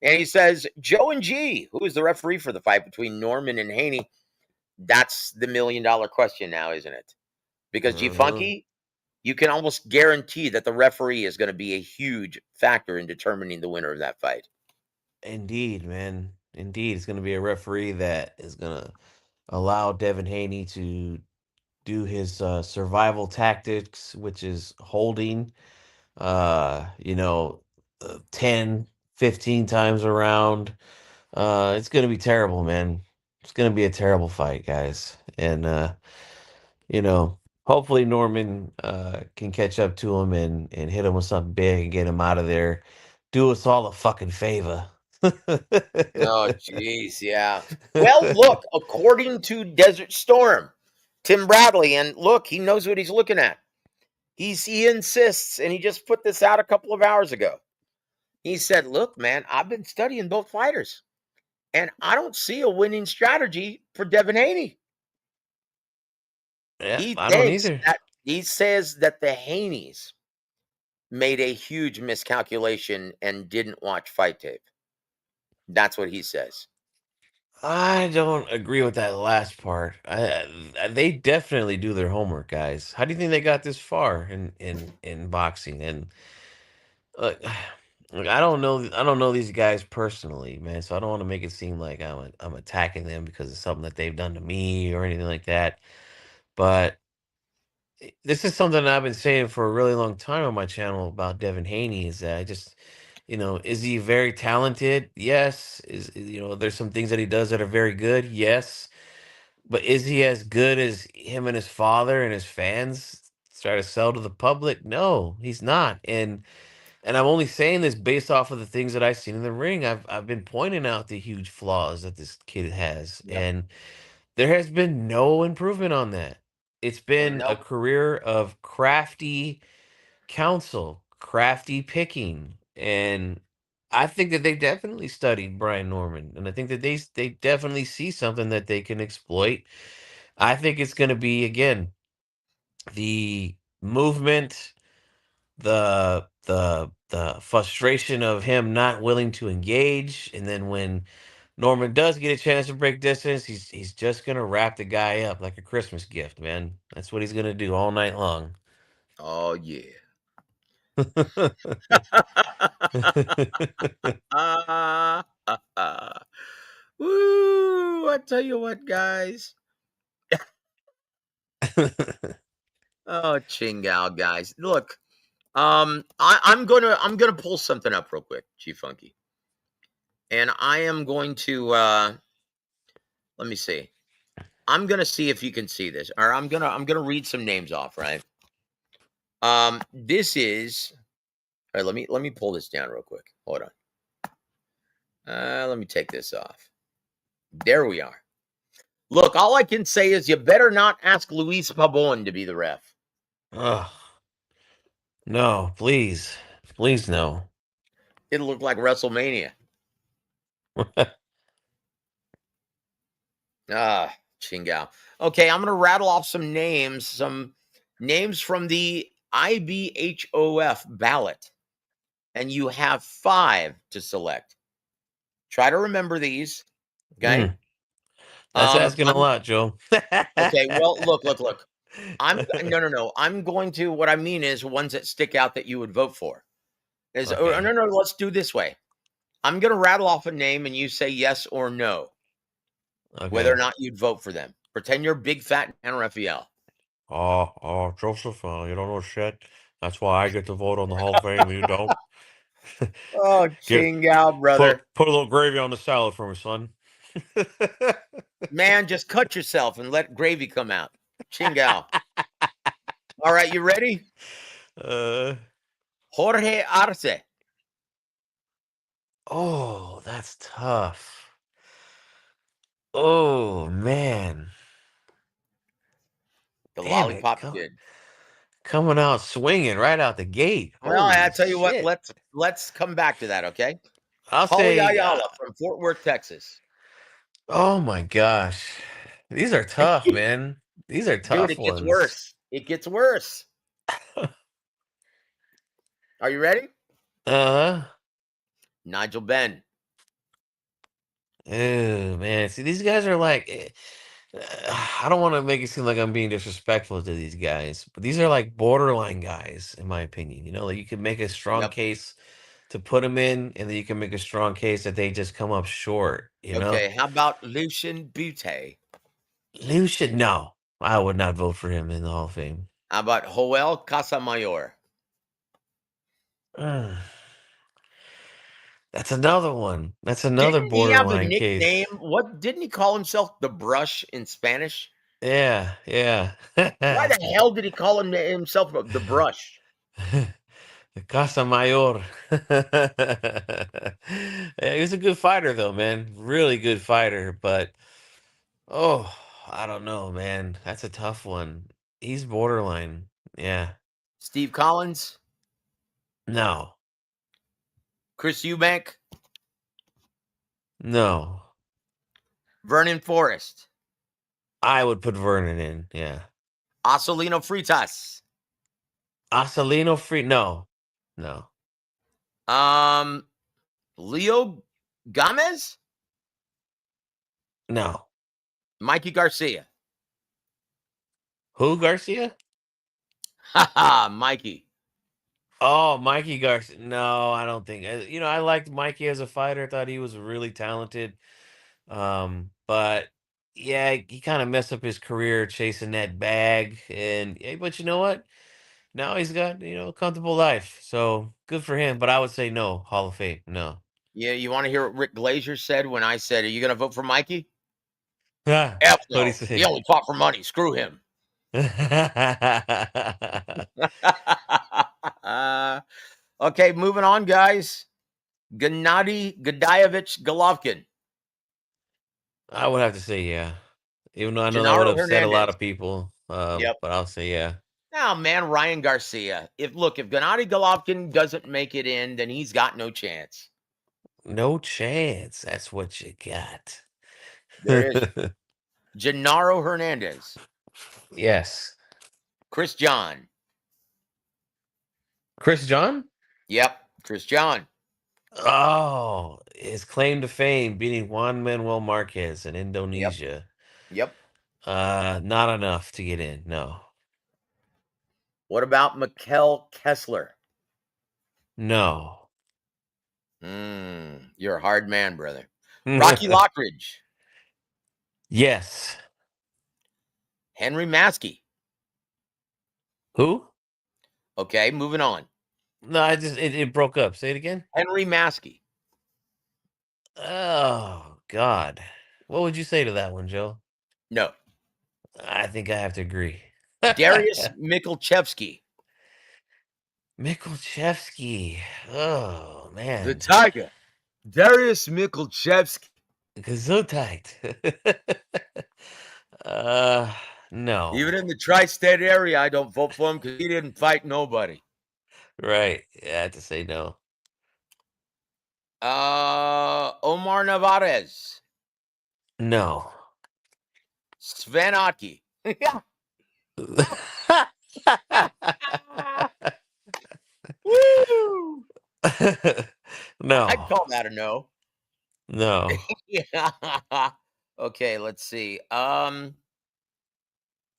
And he says, Joe and G, who is the referee for the fight between Norman and Haney? That's the $1,000,000 question now, isn't it? Because G Mhm. Funky, you can almost guarantee that the referee is going to be a huge factor in determining the winner of that fight. Indeed, man. Indeed, it's going to be a referee that is going to allow Devin Haney to do his survival tactics, which is holding, you know, 10, 15 times around. It's going to be terrible, man. It's going to be a terrible fight, guys. And, you know, hopefully Norman can catch up to him and hit him with something big and get him out of there. Do us all a fucking favor. Oh, jeez, yeah. Well, look, according to Desert Storm, Tim Bradley, and look, he knows what he's looking at. He insists, and he just put this out a couple of hours ago. He said, "Look, man, I've been studying both fighters, and I don't see a winning strategy for Devin Haney." Yeah, He I don't thinks either. that he says that the Haneys made a huge miscalculation and didn't watch fight tape. That's what he says. I don't agree with that last part. They definitely do their homework, guys. How do you think they got this far in boxing? And look, look, I don't know these guys personally, man. So I don't want to make it seem like I'm attacking them because of something that they've done to me or anything like that. But this is something I've been saying for a really long time on my channel about Devin Haney. Is that I just, is he very talented? Yes. There's some things that he does that are very good. Yes. But is he as good as him and his father and his fans try to sell to the public? No, he's not. And I'm only saying this based off of the things that I've seen in the ring. I've been pointing out the huge flaws that this kid has, Yep. and there has been no improvement on that. It's been a Nope. career of crafty counsel, crafty picking, and I think that they definitely studied Brian Norman, and I think that they definitely see something that they can exploit. I think it's going to be again the movement, the frustration of him not willing to engage, and then when Norman does get a chance to break distance, he's just going to wrap the guy up like a Christmas gift, man. That's what he's going to do all night long. Oh yeah. Ah, woo! I tell you what, guys. Oh, Chingao, guys. Look, I'm gonna pull something up real quick, Chief Funky, and I am going to let me see. I'm gonna see if you can see this, or I'm gonna read some names off, right? This is all right. Let me pull this down real quick. Hold on. Let me take this off. There we are. Look, all I can say is you better not ask Luis Pabon to be the ref. Ugh. No, please. Please no. It'll look like WrestleMania. Ah, Chingao. Okay, I'm gonna rattle off some names from the IBHOF ballot, and you have 5 to select. Try to remember these. Okay. Mm, that's asking a I'm lot, Joe. okay. Well, look. I'm no. I'm going to. What I mean is ones that stick out that you would vote for. Is oh, Okay. no. Let's do this way. I'm gonna rattle off a name, and you say yes or no, whether or Okay. not you'd vote for them. Pretend you're big fat Dan Raphael. Joseph, you don't know shit. That's why I get to vote on the Hall of Fame. You don't. Oh, Get Chingao, brother. put a little gravy on the salad for me, son. Man, just cut yourself and let gravy come out. Chingao. All right, you ready? uh, Jorge Arce. oh, that's tough. Oh man, The damn it, lollipop kid. coming out swinging right out the gate. Well, I Holy tell you what, shit! let's come back to that, okay? I'll Paulie say, Ayala from Fort Worth, Texas. oh my gosh. These are tough, man. These are Dude, tough it gets ones. worse. It gets worse. Are you ready? Uh-huh. Nigel Benn. Oh, man. See, these guys are like, I don't want to make it seem like I'm being disrespectful to these guys, but these are like borderline guys, in my opinion. You know, like you can make a strong Yep. case to put them in, and then you can make a strong case that they just come up short, you know? Okay, how about Lucien Butte? Lucian, no. I would not vote for him in the Hall of Fame. How about Joel Casamayor? Ugh. That's another one. That's another Didn't he have a borderline nickname? case. What didn't he call himself? The Brush in Spanish? Yeah, yeah. Why the hell did he call himself the Brush? The Casa Mayor. Yeah, he was a good fighter, though, man. Really good fighter. But, oh, I don't know, man. That's a tough one. He's borderline. Yeah. Steve Collins? No, Chris Eubank? no. Vernon Forrest? I would put Vernon in. Yeah. Asolino Fritas? Asalino Free. No, no, Um, Leo Gomez? no. Mikey Garcia? Who, Garcia? Haha, Mikey. Oh, Mikey Garcia. No, I don't think. I liked Mikey as a fighter. I thought he was really talented. But yeah, he kind of messed up his career chasing that bag. And but you know what? Now he's got a comfortable life. So good for him. But I would say no, Hall of Fame. No. Yeah, you want to hear what Rick Glazier said when I said, "Are you going to vote for Mikey?" Ah, F what do you no. He say? only fought for money. Screw him. Okay, moving on, guys. Gennady Gudayevich Golovkin. I would have to say yeah. Even though I know that would Gennaro upset a lot Hernandez. of people. Yep. But I'll say yeah. Now, man, Ryan Garcia. If Gennady Golovkin doesn't make it in, then he's got no chance. No chance. That's what you got. There is Gennaro Hernandez. Yes. Chris John. Chris John? Yep, Chris John. Oh, his claim to fame beating Juan Manuel Marquez in Yep, Indonesia. yep. Not enough to get in. No. What about Mikkel Kessler? No. You're a hard man, brother. Rocky Lockridge. Yes. Henry Maskey. Who? Okay, moving on. No, it broke up. Say it again. Henry Maskey. Oh God. What would you say to that one, Joe? No. I think I have to agree. Darius Mikulchevsky. Mikulchevsky. Oh The man. Tiger. Darius Mikulchevsky. Gesundheit. uh no. Even in the tri-state area, I don't vote for him because he didn't fight nobody. Right. Yeah, I have to say no. Omar Navarez. No. Sven Otke. Woo! I'd No. call that a no. No. Yeah. Okay, let's see.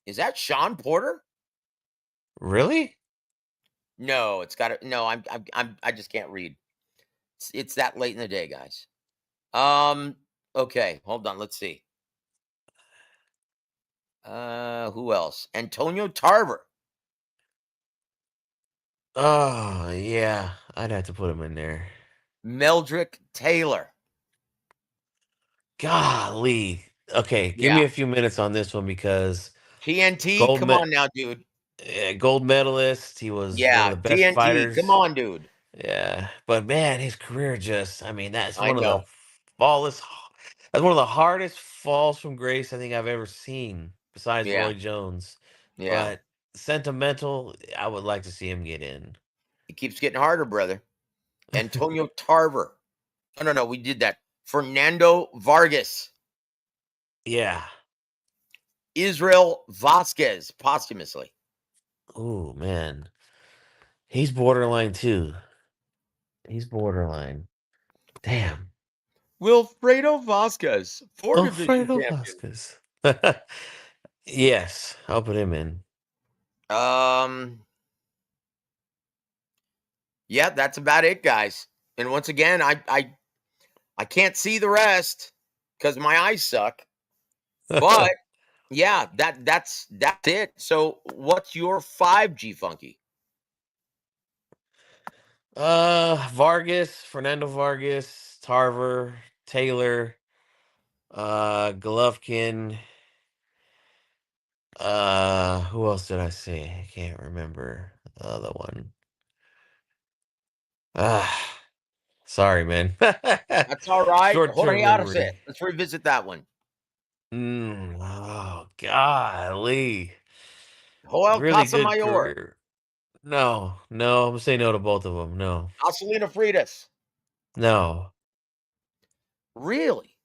Is that Sean Porter? Really? No, it's got to. No, I just can't read. It's that late in the day, guys. Okay, hold on. Let's see. Who else? Antonio Tarver. Oh, yeah. I'd have to put him in there. Meldrick Taylor. Golly. Okay, give Yeah. me a few minutes on this one because TNT. gold Come me on now, dude. gold medalist. He was one of Yeah, the best TNT. Come fighters. on, dude. Yeah, but man, his career just, I mean, I know. that's one of the hardest falls from grace I think I've ever seen, besides Yeah, Roy Jones. yeah. But sentimental, I would like to see him get in. It keeps getting harder, brother. Antonio Tarver. No, we did that. Fernando Vargas. Yeah. Israel Vasquez posthumously. Oh man, he's borderline too. He's borderline. Damn. Wilfredo Vasquez, 4 division Alfredo champion. Vasquez. Yes, I'll put him in. Um, yeah, that's about it, guys. And once again, I can't see the rest because my eyes suck. But yeah, that's it. So what's your 5G Funky? Vargas, Fernando Vargas, Tarver, Taylor, Golovkin. Who else did I say? I can't remember the other one. Ah, sorry, man. That's all right. Short-term Jorge Arce. memory. Let's revisit that one. Oh, golly. Joel Really good Casamayor. career. No, no, I'm gonna say no to both of them. No, Alcelina Freitas. no, Really?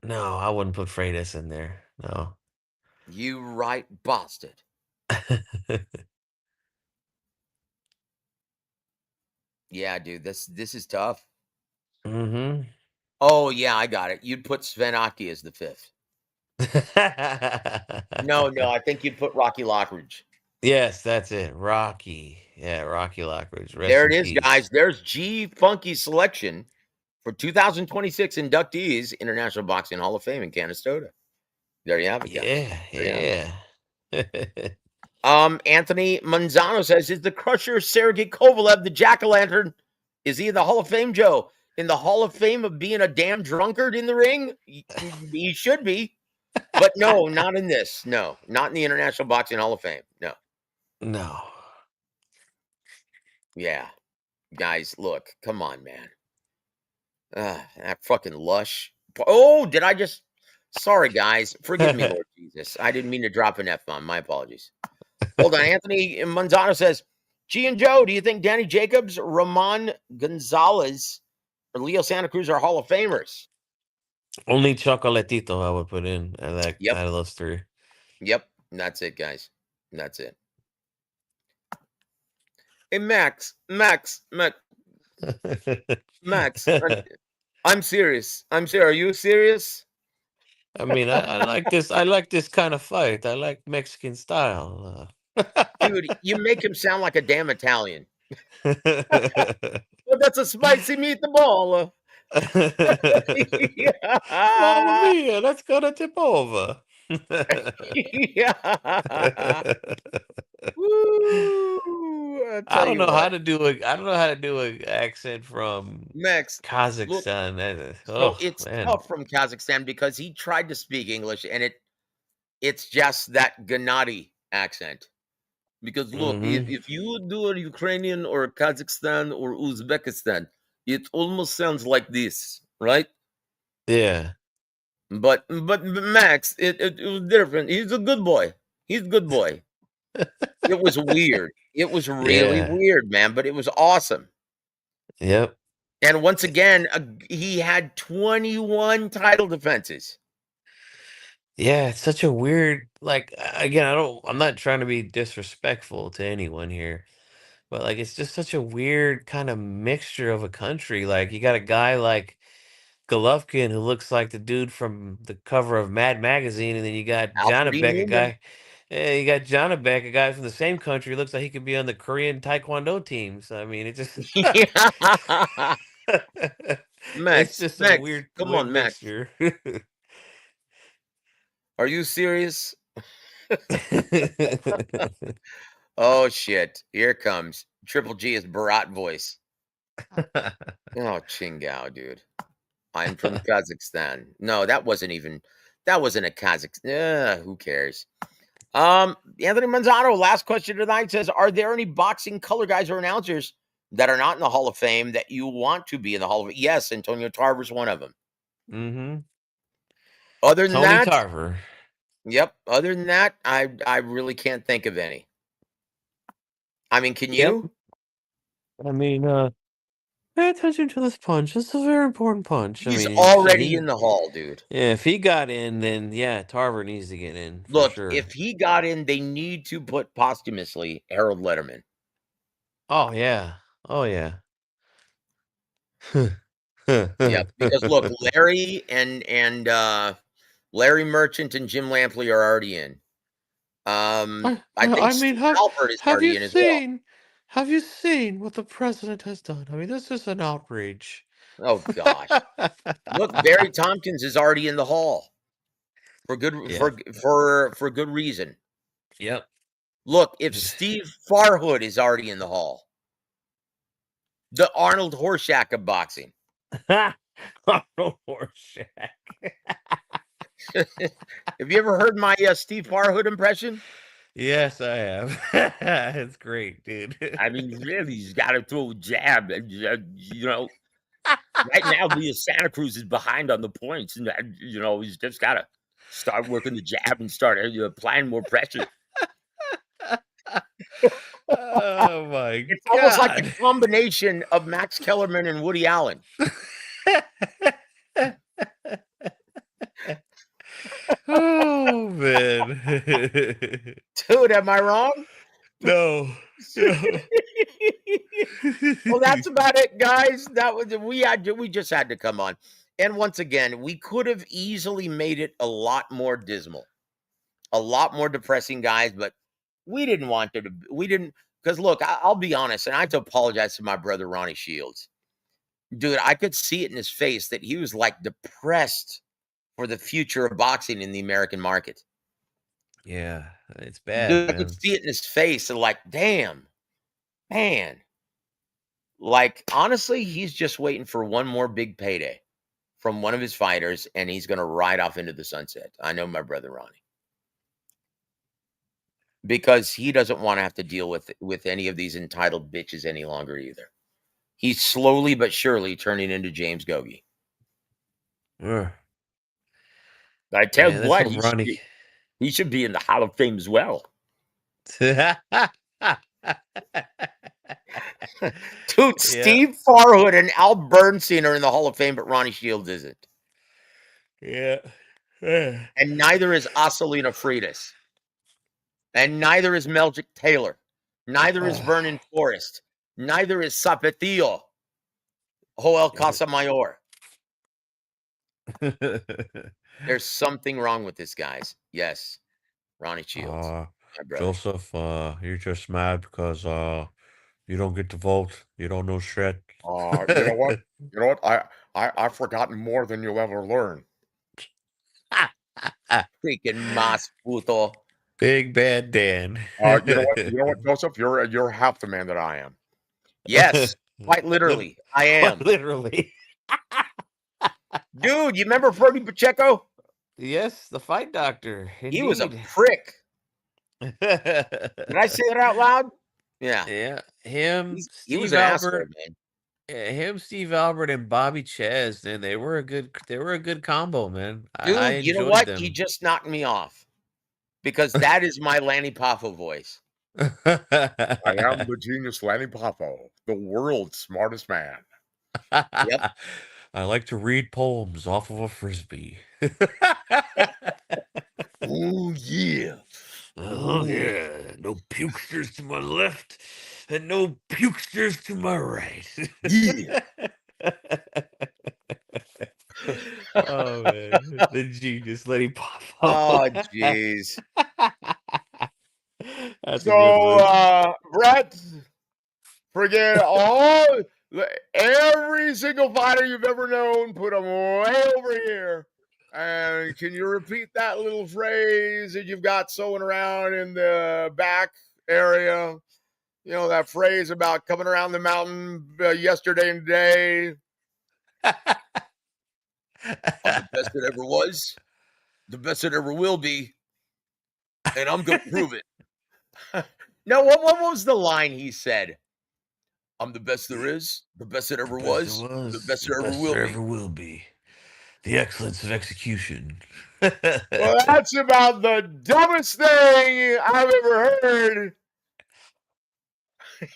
no. I wouldn't put Freitas in there. No. You right bastard. Yeah, dude, this is tough. Mm-hmm. Oh yeah, I got it. You'd put Sven Aki as the 5th. No, I think you'd put Rocky Lockridge. Yes, that's it. Rocky. Yeah, Rocky Lockridge. Rest There it in is, guys. peace. There's G Funky's selection for 2026 inductees, International Boxing Hall of Fame in Canastota. There you have it, guys. Yeah, There you have it. yeah. Anthony Manzano says, is the Crusher Sergey Kovalev the jack-o'-lantern? Is he in the Hall of Fame, Joe? In the Hall of Fame of being a damn drunkard in the ring? He should be. But no, not in this. No, not in the International Boxing Hall of Fame. No. No. Yeah. Guys, look. Come on, man. That fucking lush. Oh, did I just... Sorry, guys. Forgive me, Lord Jesus. I didn't mean to drop an F-bomb. My apologies. Hold on. Anthony Manzano says, G and Joe, do you think Danny Jacobs, Ramon Gonzalez, or Leo Santa Cruz are Hall of Famers? Only Chocolatito I would put in out Yep. of those 3. Yep. That's it, guys. That's it. Hey, Max. I'm serious. Are you serious? I mean, I like this. I like this kind of fight. I like Mexican style. Dude, you make him sound like a damn Italian. Well, that's a spicy meatball. Mamma mia, that's gonna tip over. Yeah. Woo! I I tell don't you know how what, to do a. I don't know how to do an accent from Max. Look, Kazakhstan. so Oh it's man. tough from Kazakhstan because he tried to speak English and it's just that Gennady accent. Because look, Mm-hmm. if you do a Ukrainian or Kazakhstan or Uzbekistan, it almost sounds like this, right? Yeah. But Max, it was different. He's a good boy. He's a good boy. It was weird. It was really Yeah. weird, man, but it was awesome. Yep. And once again, he had 21 title defenses. Yeah, it's such a weird like again, I'm not trying to be disrespectful to anyone here, but like it's just such a weird kind of mixture of a country. Like you got a guy like Golovkin who looks like the dude from the cover of Mad Magazine, and then you got Alfred E. Janabek, a Newman. guy. Yeah, you got Janabek, a guy from the same country. Looks like he could be on the Korean Taekwondo team. So I mean, it just Yeah. it's Max, just a come weird on, Max. mixture. Are you serious? Oh, shit. Here it comes. Triple G is Barat voice. Oh, Chingao, dude. I'm from Kazakhstan. No, that wasn't a Kazakhstan. Who cares? Anthony Manzano, last question tonight says, are there any boxing color guys or announcers that are not in the Hall of Fame that you want to be in the Hall of Fame? Yes, Antonio Tarver's one of them. Mm-hmm. Other than Tony that, Tarver. yep. Other than that, I really can't think of any. I mean, can Yep. you? I mean, Pay attention to this punch. This is a very important punch. I He's mean, shit, already in he the hall, dude. yeah, if he got in, then yeah, Tarver needs to get in for Look, sure. if he got in, they need to put posthumously Harold Letterman. Oh yeah. Oh yeah. Yeah, because look, Larry and Larry Merchant and Jim Lampley are already in. I think I mean, Steve Albert is have already you in as well. seen have you seen what the president has done? I mean, this is an outrage. Oh gosh. Look, Barry Tompkins is already in the hall for good Yeah. for good reason. Yep. Look, if Steve Farhood is already in the hall, the Arnold Horshack of boxing. Arnold Horshack. Have you ever heard my Steve Farhood impression? Yes, I have. It's great, dude. I mean, really, he's got to throw a jab. You know, right now, Leah Santa Cruz is behind on the points, and you know, he's just got to start working the jab and start applying more pressure. Oh my It's almost like the god. combination of Max Kellerman and Woody Allen. Oh man. Dude, am I wrong? No. No. Well, that's about it, guys. That was we just had to come on. And once again, we could have easily made it a lot more dismal, a lot more depressing, guys, but we didn't want to. We didn't, because look, I'll be honest, and I have to apologize to my brother Ronnie Shields. Dude, I could see it in his face that he was like depressed for the future of boxing in the American market. Yeah, it's bad, Dude, I man. could see it in his face and like, damn, man. Like, honestly, he's just waiting for one more big payday from one of his fighters, and he's going to ride off into the sunset. I know my brother Ronnie. Because he doesn't want to have to deal with any of these entitled bitches any longer either. He's slowly but surely turning into James Gogi. Ugh. I tell Man, you that's what, what Ronnie. he should be in the Hall of Fame as well. Dude, Steve Farhood and Al Bernstein are in the Hall of Fame, but Ronnie Shields isn't. Yeah. And neither is Asalina Freitas. And neither is Melchick Taylor. Neither is Vernon Forrest. Neither is Sapetillo Joel Casamayor. There's something wrong with this, guys. Yes. Ronnie Shields. My brother. Joseph, you're just mad because you don't get to vote. You don't know shit. You know what? You know what? I've forgotten more than you'll ever learn. Freaking mas puto. Big bad Dan. You know what? You know what, Joseph? You're half the man that I am. Yes, quite literally. I am. Quite literally. Dude, you remember Freddie Pacheco? Yes, the fight doctor. Indeed. He was a prick. Did I say that out loud? Yeah. Yeah. Him, He Steve was an asshole, Albert, man. him, Steve Albert, and Bobby Ches, and they were a good combo, man. Dude, I you know enjoyed what? them. He just knocked me off. Because that is my Lanny Poffo voice. I am the genius Lanny Poffo, the world's smartest man. Yep. I like to read poems off of a frisbee. Oh, yeah. Oh, yeah. No pukesters to my left and no pukesters to my right. Yeah. Oh, man. The genius Lenny Poffo. Oh, jeez. That's a good one. Brett, forget every single fighter you've ever known, put them way over here. And can you repeat that little phrase that you've got sewing around in the back area? You know, that phrase about coming around the mountain yesterday and today. I'm the best that ever was, the best that ever will be, and I'm going to prove it. No, what was the line he said? I'm the best there is, the best that ever was, the best that ever will be. The excellence of execution. Well, that's about the dumbest thing I've ever heard.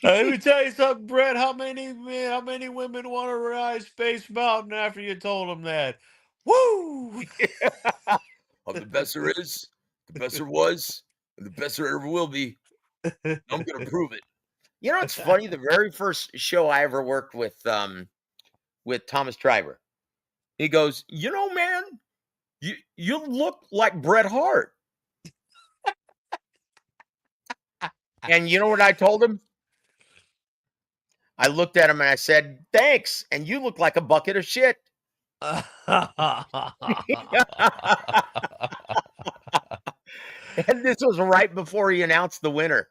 Let me tell you something, Brett. How many women want to ride Space Mountain after you told them that? Woo! I'm the best there is, the best there was, and the best there ever will be. I'm gonna prove it. You know, it's funny. The very first show I ever worked with Thomas Triber, he goes, "You know, man, you look like Bret Hart." And you know what I told him? I looked at him and I said, "Thanks." And you look like a bucket of shit. And this was right before he announced the winner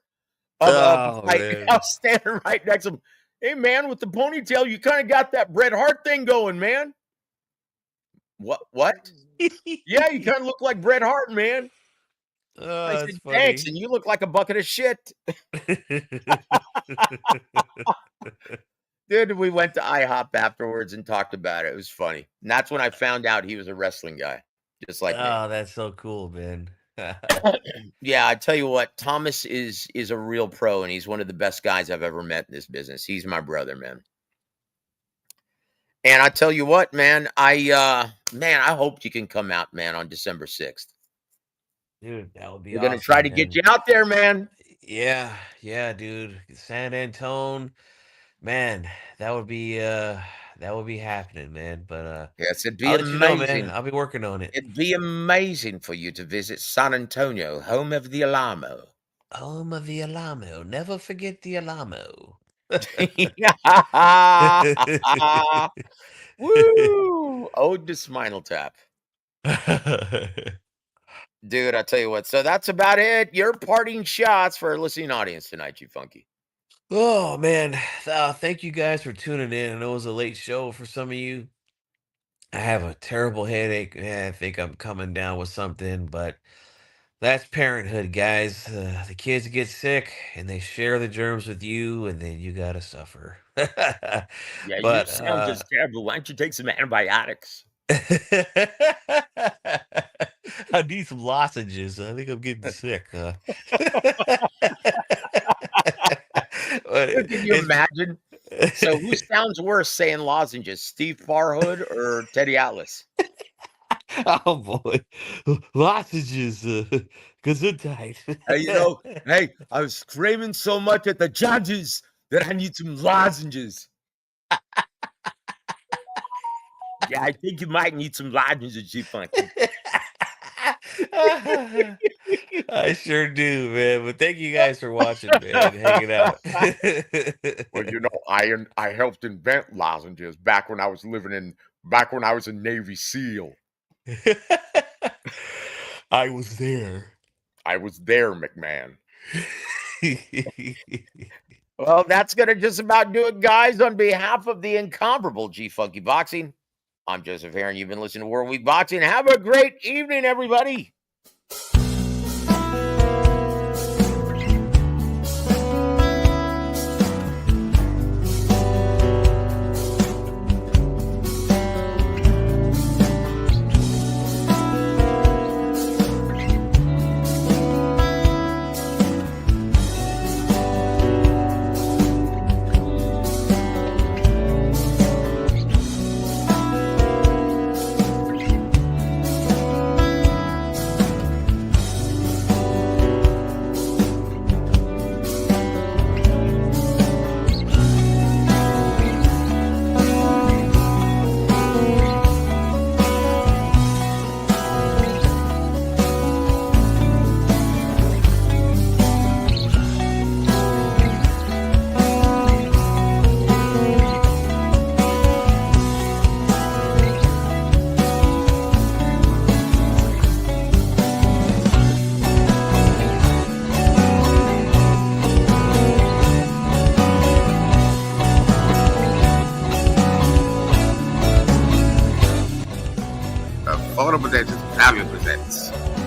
of the fight. Man. I was standing right next to him. Hey, man, with the ponytail, you kind of got that Bret Hart thing going, man. What? Yeah, you kind of look like Bret Hart, man. I said, thanks, and you look like a bucket of shit. Dude, we went to IHOP afterwards and talked about it. It was funny. And that's when I found out he was a wrestling guy, just like me. Oh, that's so cool, man. Yeah, I tell you what, Thomas is a real pro, and he's one of the best guys I've ever met in this business. He's my brother, man. And I tell you what, man, I hope you can come out, man, on December 6th. Dude, that would be We're awesome. gonna try to get you out there, man. Yeah, dude. San Antone, man, that would be happening, man. But yes, it'd be I'll amazing. let you know, man. I'll be working on it. It'd be amazing for you to visit San Antonio, home of the Alamo. Home of the Alamo. Never forget the Alamo. Woo! Ode to Spinal Tap. Dude, I tell you what. So that's about it. Your parting shots for our listening audience tonight, you funky. Oh, man. Thank you guys for tuning in. I know it was a late show for some of you. I have a terrible headache. I think I'm coming down with something, but that's parenthood, guys. The kids get sick and they share the germs with you, and then you gotta suffer. Yeah, but you sound just terrible. Why don't you take some antibiotics? I need some lozenges. I think I'm getting sick. Can you imagine? So who sounds worse saying lozenges, Steve Farhood or Teddy Atlas? Oh boy, lozenges, gesundheit. Hey, I was screaming so much at the judges that I need some lozenges. Yeah, I think you might need some lozenges, G-Funky. I sure do, man. But thank you guys for watching, man, hanging out. Well, I helped invent lozenges back when I was a Navy SEAL. I was there. I was there, McMahon. Well, that's going to just about do it, guys. On behalf of the incomparable G-Funky Boxing, I'm Joseph Heron. You've been listening to WAW BOXING. Boxing. Have a great evening, everybody.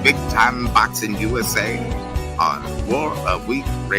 Big Time Boxing USA on WAW BOXING Radio.